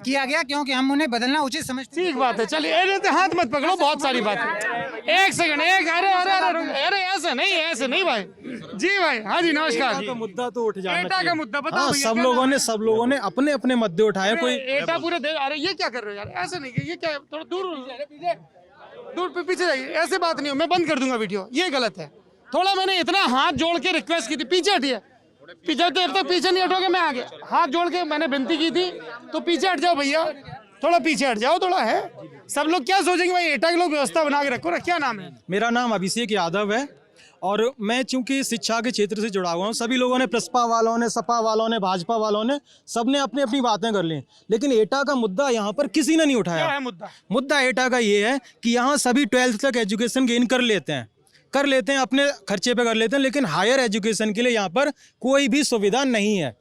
किया गया क्योंकि हम उन्हें बदलना उचित समझते हैं। ठीक बात है, चलिए हाथ मत पकड़ो, बहुत सारी बात है। एक सेकंड, एक अरे अरे अरे अरे ऐसे नहीं भाई जी भाई। हाँ जी नमस्कार। का मुद्दा तो उठ जाना एटा का मुद्दा बताओ हाँ, भैया, सब लोगों ने अपने अपने मुद्दे उठाए। कोई एटा पूरे देश। अरे ये क्या कर रहे हो यार, ऐसे नहीं, ये क्या, थोड़ा दूर पीछे जाइए, ऐसे बात नहीं हो, मैं बंद कर दूंगा वीडियो, ये गलत है। थोड़ा मैंने इतना हाथ जोड़ के रिक्वेस्ट की थी, पीछे हटिए, जब तक पीछे नहीं हटोगे मैं आगे हाथ जोड़ के मैंने विनती की थी, तो पीछे हट जाओ भैया, थोड़ा पीछे हट जाओ थोड़ा। है सब लोग क्या सोचेंगे भाई, एटा के लोग व्यवस्था बना के रखो ना। क्या नाम है? मेरा नाम अभिषेक यादव है और मैं चूंकि शिक्षा के क्षेत्र से जुड़ा हुआ हूँ। सभी लोगों ने, प्रसपा वालों ने, सपा वालों ने, भाजपा वालों ने, सबने अपनी अपनी बातें कर ली, लेकिन एटा का मुद्दा यहाँ पर किसी ने नहीं उठाया। क्या है मुद्दा एटा का ये है कि यहाँ सभी 12th तक एजुकेशन गेन कर लेते हैं, अपने खर्चे पे कर लेते हैं, लेकिन हायर एजुकेशन के लिए यहाँ पर कोई भी सुविधा नहीं है।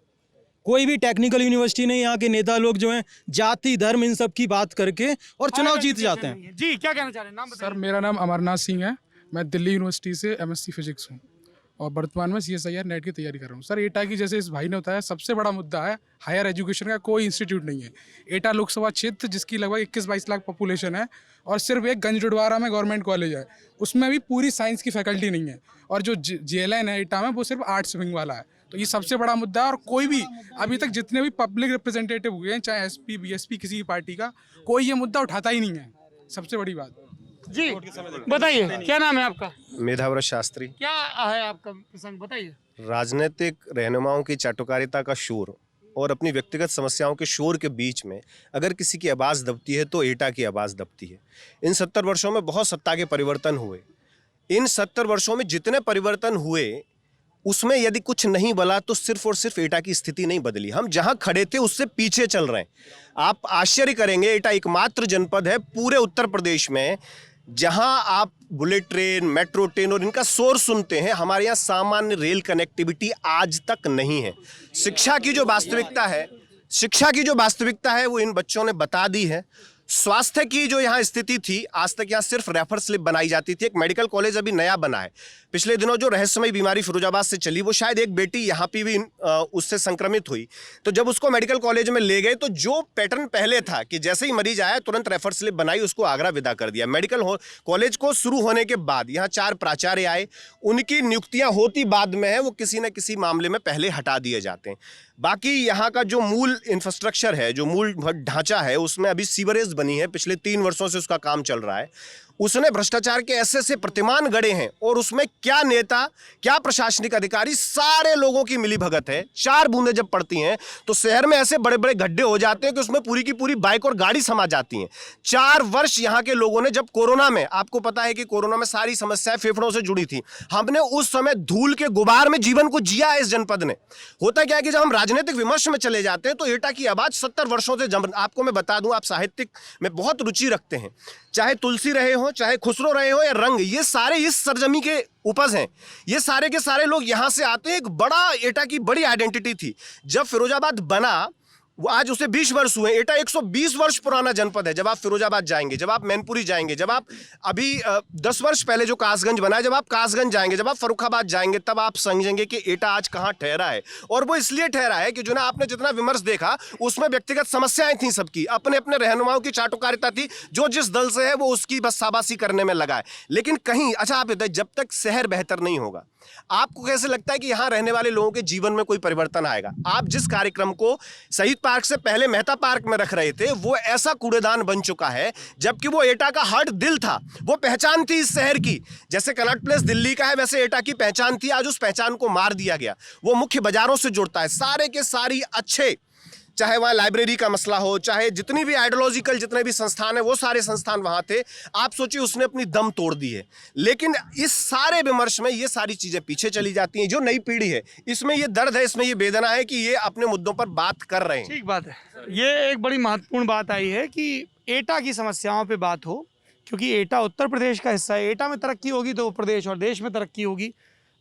कोई भी टेक्निकल यूनिवर्सिटी नहीं। यहाँ के नेता लोग जो हैं जाति धर्म इन सब की बात करके और चुनाव जीत जाते हैं। जी क्या कहना चाह रहे हैं, नाम बताइए। सर मेरा नाम अमरनाथ सिंह है, मैं दिल्ली यूनिवर्सिटी से MSc फिजिक्स हूँ और वर्तमान में CSIR नेट की तैयारी कर रहा हूँ। सर एटा की, जैसे इस भाई ने बताया, सबसे बड़ा मुद्दा है हायर एजुकेशन का कोई इंस्टीट्यूट नहीं है। एटा लोकसभा क्षेत्र जिसकी लगभग 21-22 लाख पॉपुलेशन है और सिर्फ एक गंजडवारा में गवर्नमेंट कॉलेज है, उसमें भी पूरी साइंस की फैकल्टी नहीं है। और जो JLN है एटा में, वो सिर्फ आर्ट्स विंग वाला है। तो ये सबसे बड़ा मुद्दा है और कोई भी अभी तक जितने भी पब्लिक रिप्रेजेंटेटिव हुए हैं, चाहे SP BSP किसी भी पार्टी का, कोई ये मुद्दा उठाता ही नहीं है। सबसे बड़ी बात। जी बताइए, क्या नाम है आपका? मेधाव्रत शास्त्री। क्या है आपका पसंद, बताइए। राजनीतिक रहनुमाओं की चाटुकारिता का शोर और अपनी व्यक्तिगत समस्याओं के शोर के बीच में अगर किसी की आवाज़ दबती है तो एटा की आवाज़ दबती है। इन 70 वर्षों में बहुत सत्ता के परिवर्तन हुए। इन 70 वर्षों में जितने परिवर्तन हुए उसमें यदि कुछ नहीं बला तो सिर्फ और सिर्फ एटा की स्थिति नहीं बदली। हम जहां खड़े थे उससे पीछे चल रहे हैं। आप आश्चर्य करेंगे, एटा एकमात्र जनपद है पूरे उत्तर प्रदेश में जहां आप बुलेट ट्रेन, मेट्रो ट्रेन और इनका शोर सुनते हैं। हमारे यहाँ सामान्य रेल कनेक्टिविटी आज तक नहीं है। शिक्षा की जो वास्तविकता है वो इन बच्चों ने बता दी है। स्वास्थ्य की जो यहाँ स्थिति थी, आज तक यहाँ सिर्फ रेफर स्लिप बनाई जाती थी। एक मेडिकल कॉलेज अभी नया बना है। पिछले दिनों जो रहस्यमयी बीमारी फिरोजाबाद से चली, वो शायद एक बेटी यहाँ पे भी उससे संक्रमित हुई, तो जब उसको मेडिकल कॉलेज में ले गए तो जो पैटर्न पहले था कि जैसे ही मरीज आया तुरंत रेफर स्लिप बनाई, उसको आगरा विदा कर दिया। मेडिकल कॉलेज को शुरू होने के बाद यहाँ 4 प्राचार्य आए, उनकी नियुक्तियाँ होती बाद में है, वो किसी न किसी मामले में पहले हटा दिए जाते हैं। बाकी यहाँ का जो मूल इंफ्रास्ट्रक्चर है, जो मूल ढांचा है, उसमें अभी सीवरेज बनी है, पिछले 3 वर्षों से उसका काम चल रहा है। उसने भ्रष्टाचार के ऐसे प्रतिमान गढ़े हैं और उसमें क्या नेता, क्या प्रशासनिक अधिकारी, सारे लोगों की मिलीभगत है। 4 बूंदें जब पड़ती हैं तो शहर में ऐसे बड़े बड़े गड्ढे हो जाते हैं कि उसमें पूरी की पूरी बाइक और गाड़ी समा जाती हैं। 4 वर्ष यहाँ के लोगों ने, जब कोरोना में, आपको पता है कि कोरोना में सारी समस्याएं फेफड़ों से जुड़ी थी, हमने उस समय धूल के गुबार में जीवन को जिया है इस जनपद ने। होता क्या है कि जब हम राजनीतिक विमर्श में चले जाते हैं तो एटा की आवाज 70 वर्षों से आपको मैं बता दूं, आप साहित्यिक में बहुत रुचि रखते हैं, चाहे तुलसी रहे हो, चाहे खुसरो रहे हो या रंग, ये सारे इस सरजमी के उपज हैं। ये सारे के सारे लोग यहाँ से आते हैं। एक बड़ा एटा की बड़ी आइडेंटिटी थी। जब फिरोजाबाद बना, वो आज उसे 20 वर्ष हुए। एटा 120 वर्ष पुराना जनपद है। जब आप फिरोजाबाद जाएंगे, जब आप मैनपुरी जाएंगे, जब आप अभी 10 वर्ष पहले जो कासगंज बना है, जब आप कासगंज जाएंगे, जब आप फर्रुखाबाद जाएंगे, तब आप समझेंगे कि एटा आज कहाँ ठहरा है। और वो इसलिए ठहरा है कि जो ना आपने जितना विमर्श देखा उसमें व्यक्तिगत समस्याएं थी सबकी, अपने अपने रहनुमाओं की चाटुकारिता थी, जो जिस दल से है वो उसकी बस शाबाशी करने में लगा है। लेकिन कहीं, अच्छा आप बताइए, जब तक शहर बेहतर नहीं होगा, आपको कैसे लगता है कि यहाँ रहने वाले लोगों के जीवन में कोई परिवर्तन आएगा? आप जिस कार्यक्रम को शहीद पार्क से पहले मेहता पार्क में रख रहे थे, वो ऐसा कूड़ेदान बन चुका है, जबकि वो एटा का हार्ट दिल था, वो पहचान थी इस शहर की। जैसे कनॉट प्लेस दिल्ली का है, वैसे एटा की पहचान थी। आज उस पहचान को मार दिया गया। वो मुख्य बाजारों से जुड़ता है, सारे के सारी अच्छे, चाहे वहाँ लाइब्रेरी का मसला हो, चाहे जितनी भी आइडियोलॉजिकल जितने भी संस्थान है, वो सारे संस्थान वहाँ थे। आप सोचिए, उसने अपनी दम तोड़ दी है। लेकिन इस सारे विमर्श में ये सारी चीज़ें पीछे चली जाती हैं। जो नई पीढ़ी है, इसमें ये दर्द है, इसमें ये वेदना है कि ये अपने मुद्दों पर बात कर रहे हैं। ठीक बात है। ये एक बड़ी महत्वपूर्ण बात आई है कि एटा की समस्याओं पर बात हो, क्योंकि एटा उत्तर प्रदेश का हिस्सा है। एटा में तरक्की होगी तो प्रदेश और देश में तरक्की होगी।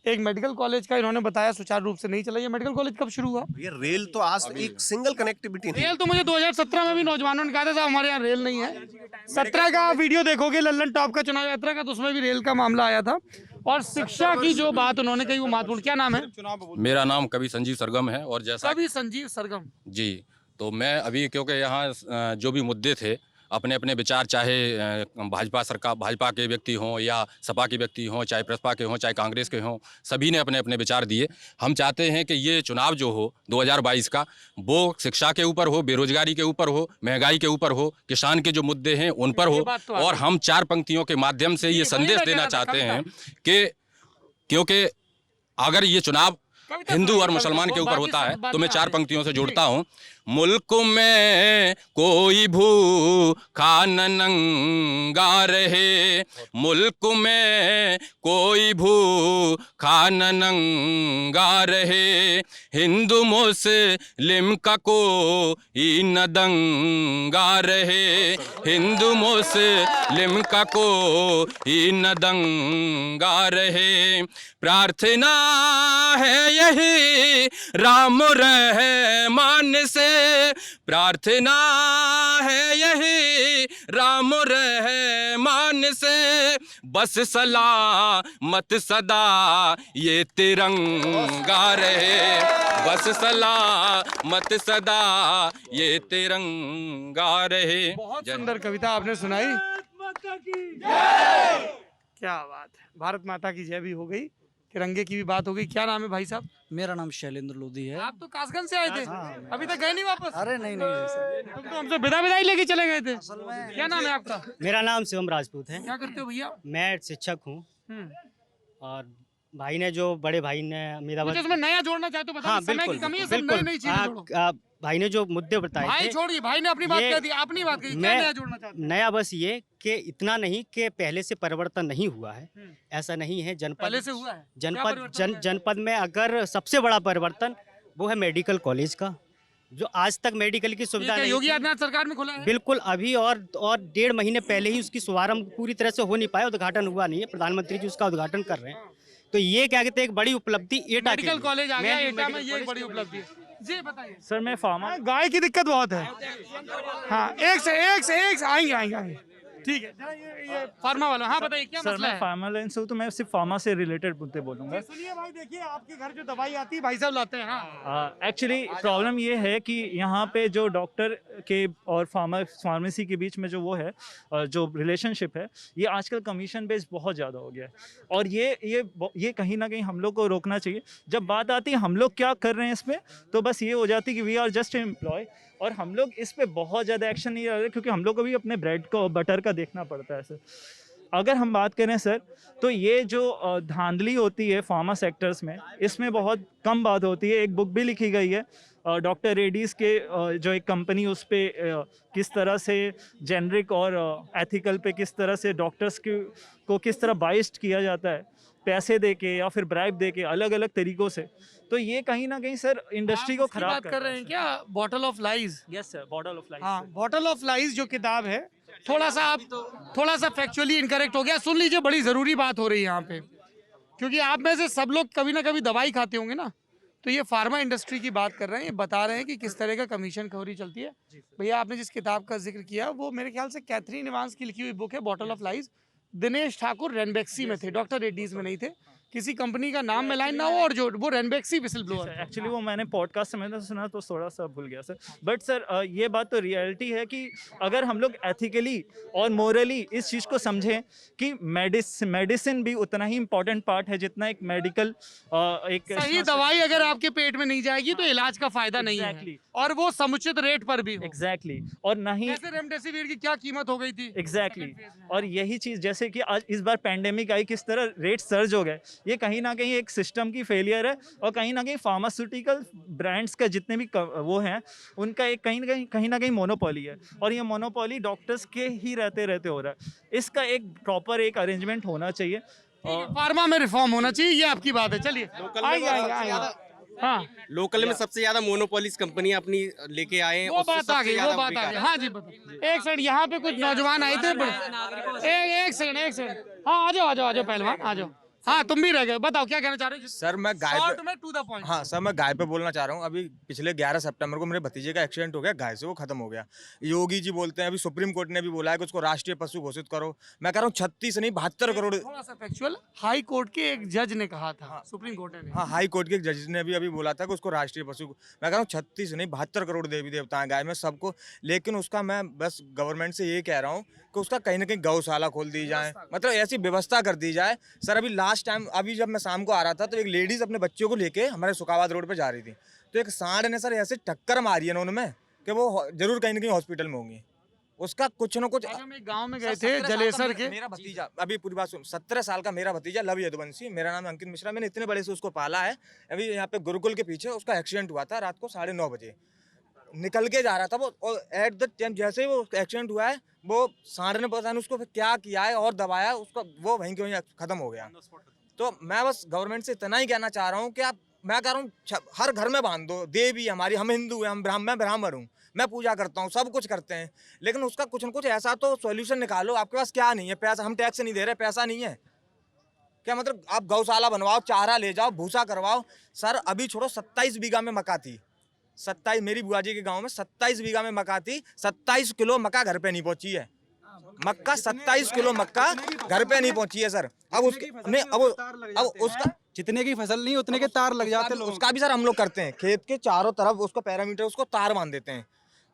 एक मेडिकल कॉलेज का इन्होंने बताया सुचारू रूप से नहीं चला। ये मेडिकल कॉलेज कब शुरू हुआ? ये रेल तो आज एक सिंगल कनेक्टिविटी नहीं। रेल तो मुझे 2017 में भी नौजवानों ने कहा था हमारे यहाँ रेल नहीं है। 17 का वीडियो देखोगे लल्लन टॉप का चुनाव यात्रा का, तो उसमें भी रेल का मामला आया था। और शिक्षा की जो बात उन्होंने कही वो महत्वपूर्ण। क्या नाम है? मेरा नाम कवि संजीव सरगम है। और जैसा कवि संजीव सरगम जी, तो मैं अभी, क्योंकि यहाँ जो भी मुद्दे थे अपने अपने विचार, चाहे भाजपा के व्यक्ति हों या सपा के व्यक्ति हों, चाहे प्रसपा के हों, चाहे कांग्रेस के हों, सभी ने अपने अपने विचार दिए। हम चाहते हैं कि ये चुनाव जो हो 2022 का, वो शिक्षा के ऊपर हो, बेरोजगारी के ऊपर हो, महंगाई के ऊपर हो, किसान के जो मुद्दे हैं उन पर हो। और हम 4 पंक्तियों के माध्यम से ये संदेश देना चाहते हैं कि क्योंकि अगर ये चुनाव हिंदू और मुसलमान के ऊपर होता है तो मैं 4 पंक्तियों से जोड़ता हूँ। मुल्क में कोई भूखा न नंगा रहे, मुल्क में कोई भूखा न नंगा रहे, हिंदू मुस्लिम का कोई न दंगा रहे, हिंदू मुस्लिम का कोई न दंगा रहे। प्रार्थना है यही राम रहमान से, प्रार्थना है यही राम रहमान से, बस सलामत सदा ये तिरंगा रहे, बस सलामत सदा ये तिरंगा रहे। बहुत सुंदर कविता आपने सुनाई, क्या बात है। भारत माता की जय भी हो गई, तिरंगे की भी बात हो गई। क्या नाम है भाई साहब? मेरा नाम शैलेंद्र लोधी है। आप तो कासगंज से आए थे, अभी तक गए नहीं वापस? अरे नहीं तुम तो हमसे विदाई लेके चले गए थे। क्या नाम है आपका? मेरा नाम शिवम राजपूत है। क्या करते हो भैया? मैं शिक्षक हूँ। और भाई ने जो बड़े भाई ने कुछ उसमें नया जोड़ना चाहे तो बताइए। समय की कमी है, सब नई चीजें जोड़ो। भाई ने जो मुद्दे बताए भाई थे, छोड़िए, भाई ने अपनी बात कह दी, अपनी बात कही। क्या नया जोड़ना चाहते हैं? नया बस ये कि इतना नहीं कि पहले से परिवर्तन नहीं हुआ है, ऐसा नहीं है। पहले से हुआ है। जनपद में अगर सबसे बड़ा परिवर्तन वो है मेडिकल कॉलेज का, जो आज तक मेडिकल की सुविधा नहीं योगी आदित्यनाथ सरकार में खुला है। बिल्कुल, अभी और 1.5 महीने पहले ही उसकी शुभारंभ पूरी तरह से हो नहीं पाया, उद्घाटन हुआ नहीं है। प्रधानमंत्री जी उसका उद्घाटन कर रहे हैं, तो ये क्या कहते हैं, एक बड़ी उपलब्धि एटा मेडिकल कॉलेज आ गया एटा में, ये एक बड़ी उपलब्धि है। जी बताइए सर। मैं फार्मा, गाय की दिक्कत बहुत है। हाँ, एक से आएंगे। ठीक है, ये फार्मा वाला। हाँ बताइए क्या मसला है? फार्मा लाइन से हूँ, तो मैं सिर्फ फार्मा से रिलेटेड मुद्दे बोलूँगा। सुनिए भाई, देखिए आपके घर जो दवाई आती है भाई साहब लाते हैं। हाँ, एक्चुअली प्रॉब्लम ये है कि यहाँ पे जो डॉक्टर के और फार्मेसी के बीच में जो वो है, जो रिलेशनशिप है, ये आजकल कमीशन बेस्ड बहुत ज़्यादा हो गया है। और ये कहीं ना कहीं हम लोग को रोकना चाहिए। जब बात आती है हम लोग क्या कर रहे हैं इसमें, तो बस ये हो जाती है कि वी आर जस्ट एम्प्लॉय, और हम लोग इस पे बहुत ज़्यादा एक्शन नहीं ले रहे, क्योंकि हम लोग को भी अपने ब्रेड को बटर का देखना पड़ता है सर। अगर हम बात करें सर, तो ये जो धांधली होती है फार्मा सेक्टर्स में, इसमें बहुत कम बात होती है। एक बुक भी लिखी गई है डॉक्टर रेड्डीज़ के, जो एक कंपनी, उस पर किस तरह से जेनरिक और एथिकल पे किस तरह से डॉक्टर्स को किस तरह बाइस्ड किया जाता है, पैसे दे के या फिर ब्राइब दे के, अलग अलग तरीक़ों से। तो ये कहीं ना कहीं सर इंडस्ट्री को खराब कर रहे हैं। क्या bottle of lies? Yes sir, bottle of lies. हाँ, बॉटल ऑफ लाइज जो किताब है, थोड़ा सा फैक्चुअली इनकरेक्ट हो गया। सुन लीजिए, बड़ी ज़रूरी बात हो रही है यहाँ पे, क्योंकि आप में से सब लोग कभी ना कभी दवाई खाते होंगे ना। तो ये फार्मा इंडस्ट्री की बात कर रहे हैं, ये बता रहे हैं कि किस तरह का कमीशन खोरी चलती है। भैया आपने जिस किताब का जिक्र किया, वो मेरे ख्याल से कैथरीन इवांस की लिखी हुई बुक है, bottle of lies. Dinesh Thakur Ranbaxy में थे, डॉक्टर रेड्डीज में नहीं थे। किसी कंपनी का नाम में लाइन ना हो, और जो वो रेनबेक्सी विसल ब्लोअर। एक्चुअली वो मैंने पॉडकास्ट से मैंने सुना, तो थोड़ा सा भूल गया सर। बट सर ये बात तो रियलिटी है कि अगर हम लोग एथिकली और मोरली इस चीज़ को समझें कि मेडिसिन भी उतना ही इम्पोर्टेंट पार्ट है जितना एक मेडिकल एक सही दवाई अगर आपके पेट में नहीं जाएगी तो इलाज का फायदा नहीं है, और वो समुचित रेट पर भी। एग्जैक्टली। और नहीं, जैसे रेमडेसिविर की क्या कीमत हो गई थी। एग्जैक्टली। और यही चीज़, जैसे कि आज इस बार पैंडेमिक आई, किस तरह रेट सर्ज हो गए, ये कहीं ना कहीं एक सिस्टम की फेलियर है। और कहीं ना कहीं फार्मास्यूटिकल ब्रांड्स का जितने भी वो हैं, उनका एक कहीं ना कहीं मोनोपोली है, और ये मोनोपोली डॉक्टर्स के ही रहते हो रहा है। इसका एक प्रॉपर एक अरेंजमेंट होना चाहिए, और फार्मा में रिफॉर्म होना चाहिए, ये आपकी बात है। चलिए हाँ, लोकल में सबसे ज्यादा मोनोपोलिस कंपनियां अपनी लेके आए हैं। वो बात आ गई। हाँ जी बताइए। एक सेकंड, यहाँ पे कुछ नौजवान आए थे। एक सेकंड। हाँ आ जाओ पहलवान, आ जाओ। हाँ तुम भी रह गए, बताओ क्या कहना चाह रहे हो? सर मैं गाय शॉर्ट पे, में टू द पॉइंट। हाँ सर मैं गाय पे बोलना चाह रहा हूँ। अभी पिछले 11 सितंबर को मेरे भतीजे का एक्सीडेंट हो गया गाय से, वो खत्म हो गया। योगी जी बोलते हैं, अभी सुप्रीम कोर्ट ने भी बोला है कि उसको राष्ट्रीय पशु घोषित करो। मैं कह रहा हूँ 36 नहीं 72 करोड़। थोड़ा सा फैक्चुअल, हाई कोर्ट के एक जज ने कहा था, सुप्रीम कोर्ट ने। हाँ हाई कोर्ट के एक जज ने भी अभी बोला था कि उसको राष्ट्रीय पशु, मैं कह रहा हूँ 36 नहीं 72 करोड़ देवी देवता हैं गाय में सबको। लेकिन उसका मैं बस गवर्नमेंट से ये कह रहा हूँ कि उसका कहीं ना कहीं गौशाला खोल दी जाए, मतलब ऐसी व्यवस्था कर दी जाए। सर अभी लास्ट टाइम, अभी जब मैं शाम को आ रहा था तो एक लेडीज अपने बच्चों को लेके हमारे सुखाबाद रोड पे जा रही थी, तो एक सांड ने सर ऐसे टक्कर मारी है उनमें कि वो जरूर कहीं ना कहीं हॉस्पिटल में होंगी। उसका कुछ न कुछ। हम एक गांव में गए थे जलेसर के, मेरा भतीजा, अभी पूरी बात सुन, 17 साल का मेरा भतीजा लव यदुवंशी, मेरा नाम अंकित मिश्रा, मैंने इतने बड़े से उसको पाला है। अभी यहाँ पे गुरुकुल के पीछे उसका एक्सीडेंट हुआ था रात को 9:30 बजे, निकल के जा रहा था वो, और एट द टाइम जैसे ही वो एक्सीडेंट हुआ है वो सांड ने पता नहीं उसको फिर क्या किया है और दबाया उसको, वो वहीं के वहीं खत्म हो गया। तो मैं बस गवर्नमेंट से इतना ही कहना चाह रहा हूँ कि आप, मैं कह रहा हूँ हर घर में बांध दो देवी हमारी, हम हिंदू हैं, मैं ब्राह्मण हूँ, मैं पूजा करता हूँ, सब कुछ करते हैं, लेकिन उसका कुछ न कुछ ऐसा तो सॉल्यूशन निकालो। आपके पास क्या नहीं है? पैसा, हम टैक्स नहीं दे रहे, पैसा नहीं है क्या? मतलब आप गौशाला बनवाओ, चारा ले जाओ, भूसा करवाओ। सर अभी छोड़ो, 27 बीघा में मक्का थी, 27, मेरी बुआ जी के गांव में 27 बीघा में मक्का थी, 27 किलो मक्का घर पे नहीं पहुंची है। मक्का 27 किलो मक्का घर पे नहीं पहुंची है सर। अब उसके नहीं, अब उसका जितने की फसल नहीं उतने के तार लग जाते हैं। उसका भी सर हम लोग करते हैं, खेत के चारों तरफ उसको पैरामीटर, उसको तार बांध देते हैं,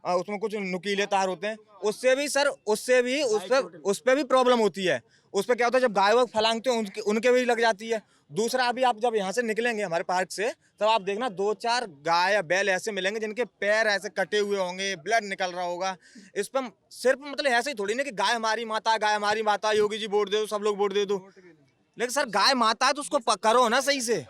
उसमें कुछ नुकीले तार होते हैं, उससे भी सर, उस पे भी प्रॉब्लम होती है। उस पे क्या होता है, जब गाय वो फलांगते हैं उनके भी लग जाती है। दूसरा, अभी आप जब यहाँ से निकलेंगे हमारे पार्क से, तब आप देखना 2-4 गाय या बैल ऐसे मिलेंगे जिनके पैर ऐसे कटे हुए होंगे, ब्लड निकल रहा होगा। इस पर सिर्फ मतलब ऐसे ही थोड़ी ना कि गाय हमारी माता, योगी जी वोट दे दो, सब लोग वोट दे दो, लेकिन सर गाय माता है तो उसको करो ना सही से।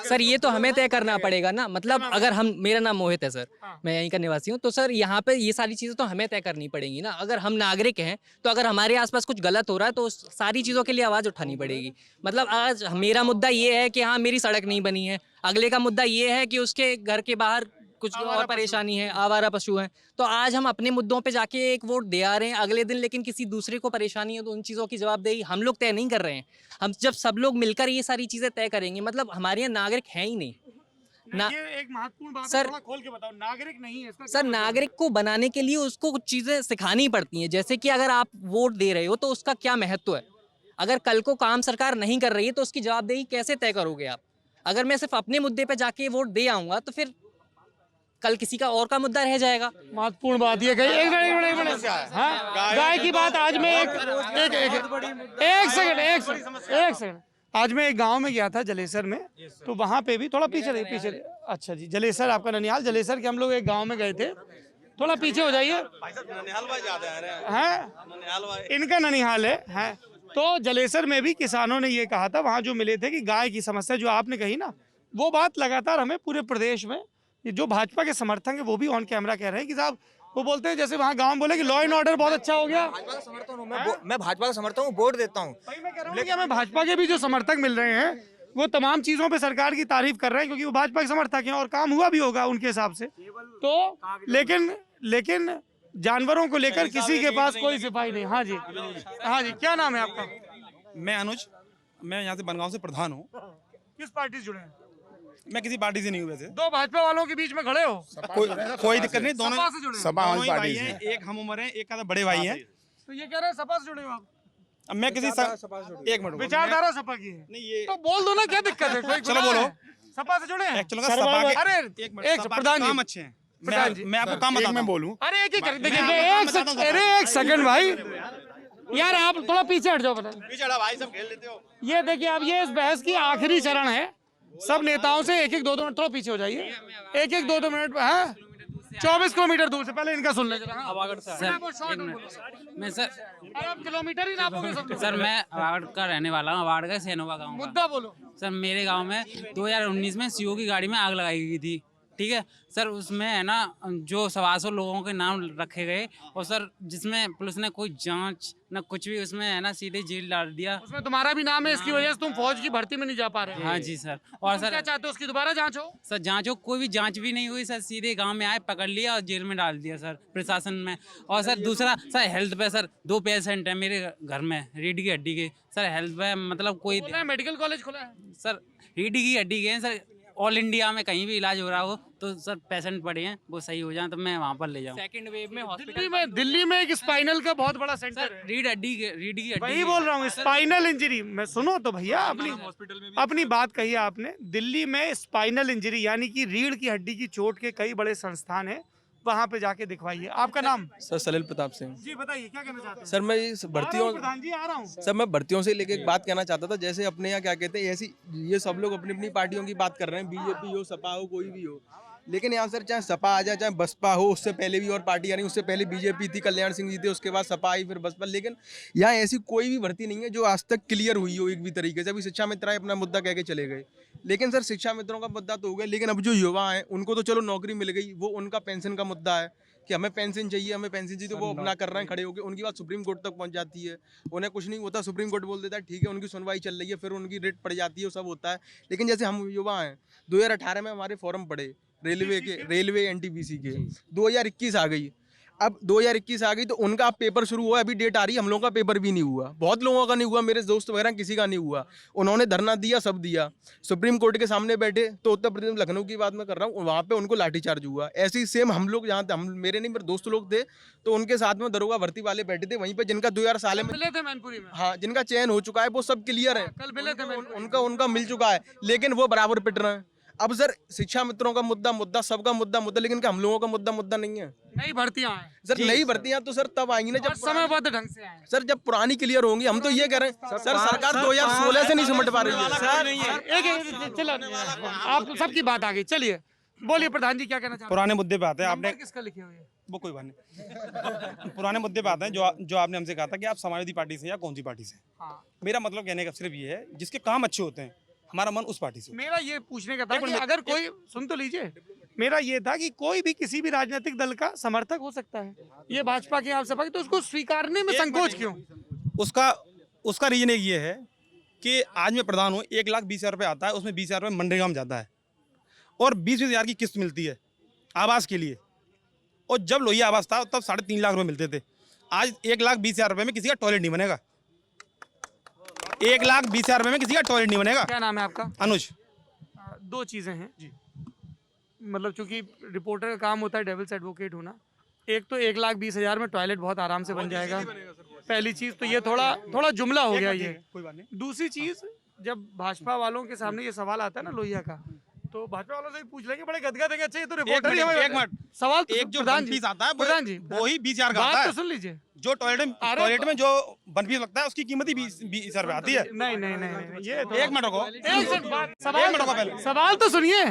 सर ये तो हमें तय करना पड़ेगा ना, मतलब अगर हम, मेरा नाम मोहित है सर, मैं यहीं का निवासी हूँ, तो सर यहाँ पे ये सारी चीज़ें तो हमें तय करनी पड़ेंगी ना। अगर हम नागरिक हैं तो अगर हमारे आसपास कुछ गलत हो रहा है तो सारी चीज़ों के लिए आवाज़ उठानी पड़ेगी। मतलब आज मेरा मुद्दा ये है कि हाँ मेरी सड़क नहीं बनी है, अगले का मुद्दा ये है कि उसके घर के बाहर कुछ और परेशानी है, आवारा पशु हैं। तो आज हम अपने मुद्दों पे जाके एक वोट दे आ रहे हैं, अगले दिन लेकिन किसी दूसरे को परेशानी है तो उन चीज़ों की जवाबदेही हम लोग तय नहीं कर रहे हैं। हम जब सब लोग मिलकर ये सारी चीज़ें तय करेंगे, मतलब हमारे यहाँ नागरिक हैं ही नहीं ना। ये एक महत्वपूर्ण बात सर, है, थोड़ा खोल के बताओ, नागरिक नहीं है इसका सर नागरिक को बनाने के लिए उसको कुछ चीज़ें सिखानी पड़ती हैं, जैसे कि अगर आप वोट दे रहे हो तो उसका क्या महत्व है। अगर कल को काम सरकार नहीं कर रही है तो उसकी जवाबदेही कैसे तय करोगे आप? अगर मैं सिर्फ अपने मुद्दे पे जाके वोट दे आऊँगा तो फिर कल किसी का और का मुद्दा रह जाएगा। महत्वपूर्ण बात ये कही। एक मिनट, हाँ गाय की बात आज मैं एक सेकंड, आज मैं एक गांव में गया था जलेसर में, तो वहां पे भी थोड़ा पीछे, अच्छा जी, जलेसर आपका ननिहाल, जलेसर के हम लोग एक गांव में गए थे, थोड़ा पीछे हो जाइए, इनका ननिहाल है। तो जलेसर में भी किसानों ने ये कहा था, वहां जो मिले थे, कि गाय की समस्या जो आपने कही ना, वो बात लगातार हमें पूरे प्रदेश में, ये जो भाजपा के समर्थक है वो भी ऑन कैमरा कह रहे हैं कि साहब, वो बोलते हैं जैसे वहाँ गांव बोले कि लॉ एंड ऑर्डर बहुत अच्छा हो गया। मैं भाजपा का समर्थक हूँ, वोट देता हूँ, लेकिन हमें भाजपा के भी जो समर्थक मिल रहे हैं वो तमाम चीजों पे सरकार की तारीफ कर रहे हैं, क्योंकि वो भाजपा के समर्थक हैं और काम हुआ भी होगा उनके हिसाब से। तो लेकिन जानवरों को लेकर किसी के पास कोई सिपाही नहीं। हाँ जी, क्या नाम है आपका? मैं अनुज, मैं यहाँ से बनगांव से प्रधान हूँ। किस पार्टी से जुड़े हैं? मैं किसी पार्टी से नहीं हूँ वैसे। दो भाजपा वालों के बीच में खड़े हो? कोई दिक्कत नहीं, दोनों सपा से जुड़े हैं? सपा पार्टी हैं, एक हम उम्र है, एक का बड़े भाई हैं। तो ये कह रहे हैं सपा से जुड़े हो आप? अब मैं किसी एक मिनट, विचारधारा सपा की है, नहीं ये तो बोल दो ना, क्या दिक्कत है? कोई चलो बोलो, सपा से जुड़े हैं? अरे एक प्रधान जी, काम अच्छे हैं, मैं आपको काम बताता हूँ, बोलूँ। अरे एक एक सेकंड भाई, यार आप थोड़ा पीछे हट जाओ, पीछे भाई, सब खेल लेते हो। ये देखिए, अब ये इस बहस की आखिरी चरण है, सब नेताओं से एक 2 मिनट, थोड़ा पीछे हो जाइए, एक 2 मिनट। हाँ 24 किलोमीटर दूर से, पहले इनका सुन ले जरा। मैं सर, आप किलोमीटर ही नापोगे सब। सर मैं अवागढ़ का रहने वाला हूँ, अवागढ़ का सेनोवा गाँव का। मुद्दा बोलो। सर मेरे गांव में 2019 में सीओ की गाड़ी में आग लगाई गई थी, ठीक है सर, उसमें है ना जो 125 लोगों के नाम रखे गए, और सर जिसमें पुलिस ने कोई जांच ना कुछ भी, उसमें है ना सीधे जेल डाल दिया। उसमें तुम्हारा भी नाम है, इसकी वजह से तुम फौज की भर्ती में नहीं जा पा रहे। हाँ जी सर। और तुम सर क्या चाहते हो, उसकी दोबारा जांच हो? सर जांच हो, कोई भी जांच भी नहीं हुई सर, सीधे गांव में आए, पकड़ लिया और जेल में डाल दिया सर प्रशासन में। और सर दूसरा सर हेल्थ पे सर 2 पेशेंट है मेरे घर में रीढ़ की हड्डी के सर, हेल्थ पे मतलब कोई मेडिकल कॉलेज खोला है सर, रीढ़ की हड्डी के हैं सर, ऑल इंडिया में कहीं भी इलाज हो रहा हो तो सर पेशेंट पड़े हैं, वो सही हो जाए तो मैं वहाँ पर ले जाऊँ। सेकंड वेव में दिल्ली में एक स्पाइनल का बहुत बड़ा सेंटर है। रीढ़ की हड्डी वही बोल रहा हूँ, स्पाइनल इंजरी। मैं सुनो तो भैया, अपनी बात कही आपने। दिल्ली में स्पाइनल इंजरी यानी कि रीढ़ की हड्डी की चोट के कई बड़े संस्थान हैं, वहाँ पे जाके दिखवाइए। आपका नाम? सर सलील प्रताप सिंह। जी बताइए, क्या कहना चाहते हैं? सर मैं इस भर्तियों प्रधान जी आ रहा हूँ। सर मैं भर्तियों से लेके एक बात कहना चाहता था। जैसे अपने यहाँ क्या कहते हैं, ऐसी ये सब लोग अपनी अपनी पार्टियों की बात कर रहे हैं, बीजेपी हो, सपा हो, कोई भी हो, लेकिन यहाँ सर चाहे सपा आ जाए चाहे बसपा हो, उससे पहले भी और पार्टी यानी उससे पहले बीजेपी थी, कल्याण सिंह जी थे, उसके बाद सपा आई, फिर बसपा, लेकिन यहाँ ऐसी कोई भी भर्ती नहीं है जो आज तक क्लियर हुई हो एक भी तरीके से। अभी शिक्षा मित्र आए, अपना मुद्दा कह के चले गए, लेकिन सर शिक्षा मित्रों का मुद्दा तो हो गया, लेकिन अब जो युवा हैं उनको तो चलो नौकरी मिल गई, वो उनका पेंशन का मुद्दा है कि हमें पेंशन चाहिए, हमें पेंशन चाहिए, तो वो अपना कर रहे हैं खड़े होकर। उनकी बात सुप्रीम कोर्ट तक पहुंच जाती है, उन्हें कुछ नहीं होता, सुप्रीम कोर्ट बोल देता है ठीक है, उनकी सुनवाई चल रही है, फिर उनकी रेट पड़ जाती है, सब होता है। लेकिन जैसे हम युवा हैं, 2018 में हमारे फॉर्म पड़े रेलवे एनटीपीसी के, 2021 आ गई, अब 2021 आ गई तो उनका अब पेपर शुरू हुआ, अभी डेट आ रही है, हम लोगों का पेपर भी नहीं हुआ, बहुत लोगों का नहीं हुआ, मेरे दोस्त वगैरह किसी का नहीं हुआ। उन्होंने धरना दिया, सब दिया, सुप्रीम कोर्ट के सामने बैठे, तो उत्तर प्रदेश में लखनऊ की बात मैं कर रहा हूँ, वहाँ पे उनको लाठीचार्ज हुआ। ऐसे ही सेम हम लोग जहाँ हम मेरे नहीं मेरे दोस्त लोग थे, तो उनके साथ में दरोगा भर्ती वाले बैठे थे वहीं पे, जिनका 2000 में मिले थे मैनपुरी में। हाँ, जिनका चयन हो चुका है, वो सब क्लियर है, कल मिले थे उनका मिल चुका है, लेकिन वो बराबर पिट रहे हैं। अब सर शिक्षा मित्रों का मुद्दा सबका मुद्दा, लेकिन क्या हम लोगों का मुद्दा नहीं है? नई भर्तियां हैं सर, नई भर्तियां तो सर तब आएंगी ना जब समयबद्ध ढंग से आए। सर जब पुरानी क्लियर होंगी। हम तो ये कह रहे हैं सर, सरकार 2016 से नहीं समझ पा रही है। चलो आप सबकी बात आ गई, चलिए बोलिए प्रधान जी, क्या कहना चाहते हैं? पुराने मुद्दे पे आते हैं। आपने किसका लिखे हुए हैं? वो कोई बात नहीं। पुराने मुद्दे पे आते हैं जो आपने हमसे कहा था कि आप समाजवादी पार्टी से या कौन सी पार्टी से। मेरा मतलब कहने का सिर्फ ये है, जिसके काम अच्छे होते हैं हमारा मन उस पार्टी से। मेरा ये पूछने का था कि अगर कोई, सुन तो लीजिए, मेरा ये था कि कोई भी किसी भी राजनीतिक दल का समर्थक हो सकता है, ये भाजपा की आप सपा की, तो उसको स्वीकारने में संकोच क्यों? उसका रीजन एक ये है कि आज मैं प्रधान हूँ, 1,20,000 रुपये आता है, उसमें 20,000 रुपये मनरेगा में जाता है और 20,000 की किस्त मिलती है आवास के लिए। और जब लोहिया आवास था तब 3.5 लाख रुपये मिलते थे। आज 1,20,000 रुपये में किसी का टॉयलेट नहीं बनेगा। 1,20,000 रुपये में किसी का टॉयलेट नहीं बनेगा। क्या नाम है आपका? अनुज। 2 चीज़ें हैं जी, मतलब चूंकि रिपोर्टर का काम होता है डेविल्स एडवोकेट होना। एक तो 1,20,000 में टॉयलेट बहुत आराम से बन जाएगा, पहली चीज़ तो ये थोड़ा जुमला हो गया ये। दूसरी चीज़, जब भाजपा वालों के सामने ये सवाल आता है ना लोहिया का, तो भाजपा वालों से भी पूछ लेंगे, बड़े गदगद है, अच्छा ये तो रिपोर्टर ही हमें। एक मिनट, सवाल तो एक जो प्रधान फीस आता है प्रधान जी वही 20,000 का आता बात है। तो सुन लीजिए, जो टॉयलेट में जो वन पीस लगता है उसकी कीमत ही 20,000 रुपये आती है। नहीं ये तो एक मिनट रुको, सवाल तो सुनिए।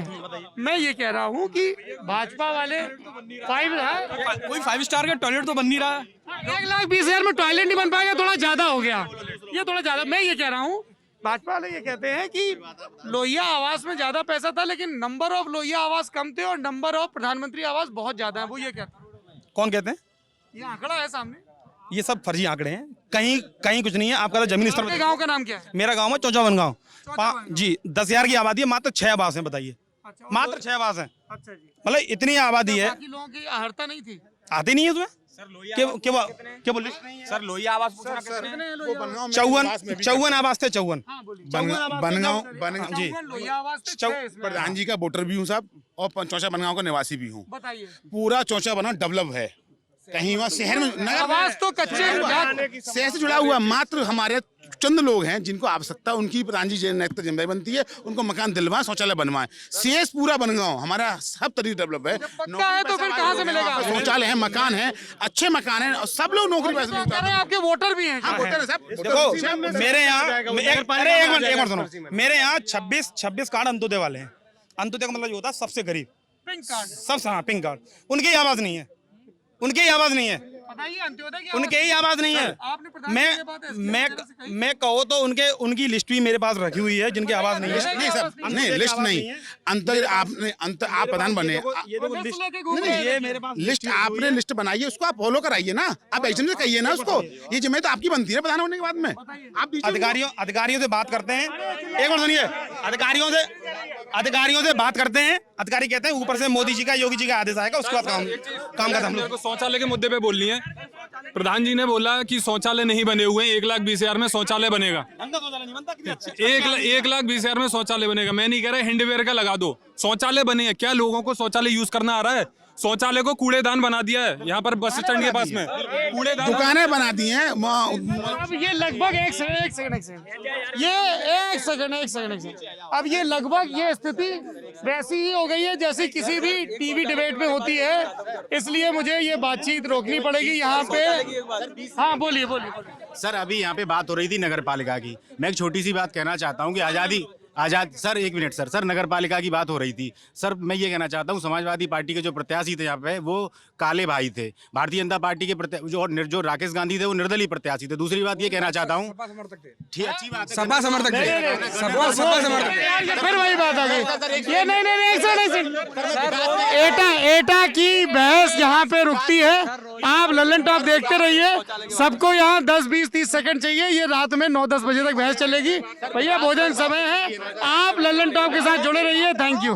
मैं ये कह रहा हूँ कि भाजपा वाले कोई 5 स्टार का टॉयलेट तो बन नहीं रहा है। 1,20,000 में टॉयलेट नहीं बन पाएगा, थोड़ा ज्यादा हो गया, ये थोड़ा ज्यादा। मैं ये कह रहा हूँ, भाजपा वाले ये कहते हैं कि लोहिया आवास में ज्यादा पैसा था, लेकिन नंबर ऑफ लोहिया आवास कम थे और नंबर ऑफ प्रधानमंत्री आवास बहुत ज्यादा है। वो ये कहते हैं। कौन कहते हैं? ये आंकड़ा है सामने, ये सब फर्जी आंकड़े हैं, कहीं कुछ नहीं है। आपका तो जमीन स्तर। गाँव का नाम क्या है? मेरा गाँव है चौचा बनगांव जी। 10,000 की आबादी है, मात्र 6 आवास है, बताइए। मात्र 6 आवास है। अच्छा जी, मतलब इतनी आबादी है, बाकी लोगों की आहर्ता नहीं थी, आती नहीं है उसमें। क्या बोल रहे सर लोहिया आवास 54 आवास थे, 54 बनगांव जी। प्रधान जी का वोटर भी हूँ साहब, और चौचा बनगांव का निवासी भी हूँ। बताइए। पूरा चौचा बनगांव डेवलप है, कहीं वहाँ शहर में आवास तो कच्चे शहर से जुड़ा हुआ मात्र हमारे चंद लोग हैं जिनको आवश्यकता, उनकी प्रधान जी नैतिक जिम्मेदारी बनती है, उनको मकान दिलवाएं, शौचालय बनवाएं। शेष पूरा बनगांव हमारा सब तरीके डेवलप है। पक्का है तो फिर कहाँ से मिलेगा? शौचालय है, मकान है, अच्छे मकान है, और सब लोग नौकरी पैसे मिलता है। आपके वोटर भी हैं? हाँ, वोटर है साहब। देखो मेरे यहाँ एक मिनट सुनो, मेरे यहाँ 26 कार्ड अंत्योदय वाले हैं। अंत्योदय का मतलब ये होता है सबसे गरीब, पिंक कार्ड। सब। हाँ, पिंक कार्ड। उनकी आवाज नहीं है, उनकी आवाज नहीं है। बताइए अंत्योदय की उनके ही आवाज नहीं है। मैं कहो तो उनकी लिस्ट भी मेरे पास रखी हुई है जिनकी आवाज नहीं है। नहीं सर, नहीं लिस्ट नहीं, आप प्रधान बने, लिस्ट आपने लिस्ट बनाई है, उसको आप फॉलो कराइए ना, आप एक्शन से कहिए ना उसको, ये जिम्मेदारी तो आपकी बनती है प्रधान होने के बाद में। आप अधिकारियों से बात करते हैं, एक और सुनिए, अधिकारियों से बात करते हैं, अधिकारी कहते हैं ऊपर से मोदी जी का योगी जी का आदेश आएगा, उसके बाद काम का हम लोग शौचालय के मुद्दे पे बोल रही है। प्रधान जी ने बोला कि शौचालय नहीं बने हुए हैं, 1,20,000 में शौचालय बनेगा। 1,20,000 में शौचालय बनेगा। मैं नहीं कह रहा हैंडवेयर का लगा दो, शौचालय बने हैं। क्या लोगों को शौचालय यूज करना आ रहा है? शौचालय को कूड़ेदान बना दिया है यहाँ पर बस स्टैंड के पास में, कूड़ेदान दुकानें बना दी हैं। अब ये लगभग एक सेकंड, अब ये लगभग ये स्थिति वैसी ही हो गई है जैसी किसी भी टीवी डिबेट में होती है, इसलिए मुझे ये बातचीत रोकनी पड़ेगी यहाँ पे। हाँ बोलिए। सर अभी यहाँ पे बात हो रही थी नगर पालिका की, मैं एक छोटी सी बात कहना चाहता हूँ कि सर एक मिनट सर नगर पालिका की बात हो रही थी। सर मैं ये कहना चाहता हूँ समाजवादी पार्टी के जो प्रत्याशी थे यहाँ पे वो काले भाई थे, भारतीय जनता पार्टी के जो राकेश गांधी थे वो निर्दलीय प्रत्याशी थे। दूसरी बात ये कहना चाहता हूँ, ठीक अच्छी बात है, सपा समर्थक फिर वही बात आ गई। ये नहीं एटा की बहस यहाँ पे रुकती है। आप लल्लन टॉप देखते रहिए, सबको यहाँ 10, 20, 30 सेकंड चाहिए। ये रात में 9-10 बजे तक बहस चलेगी। भैया भोजन समय है, आप लल्लन टॉप के साथ जुड़े रहिए। Thank you.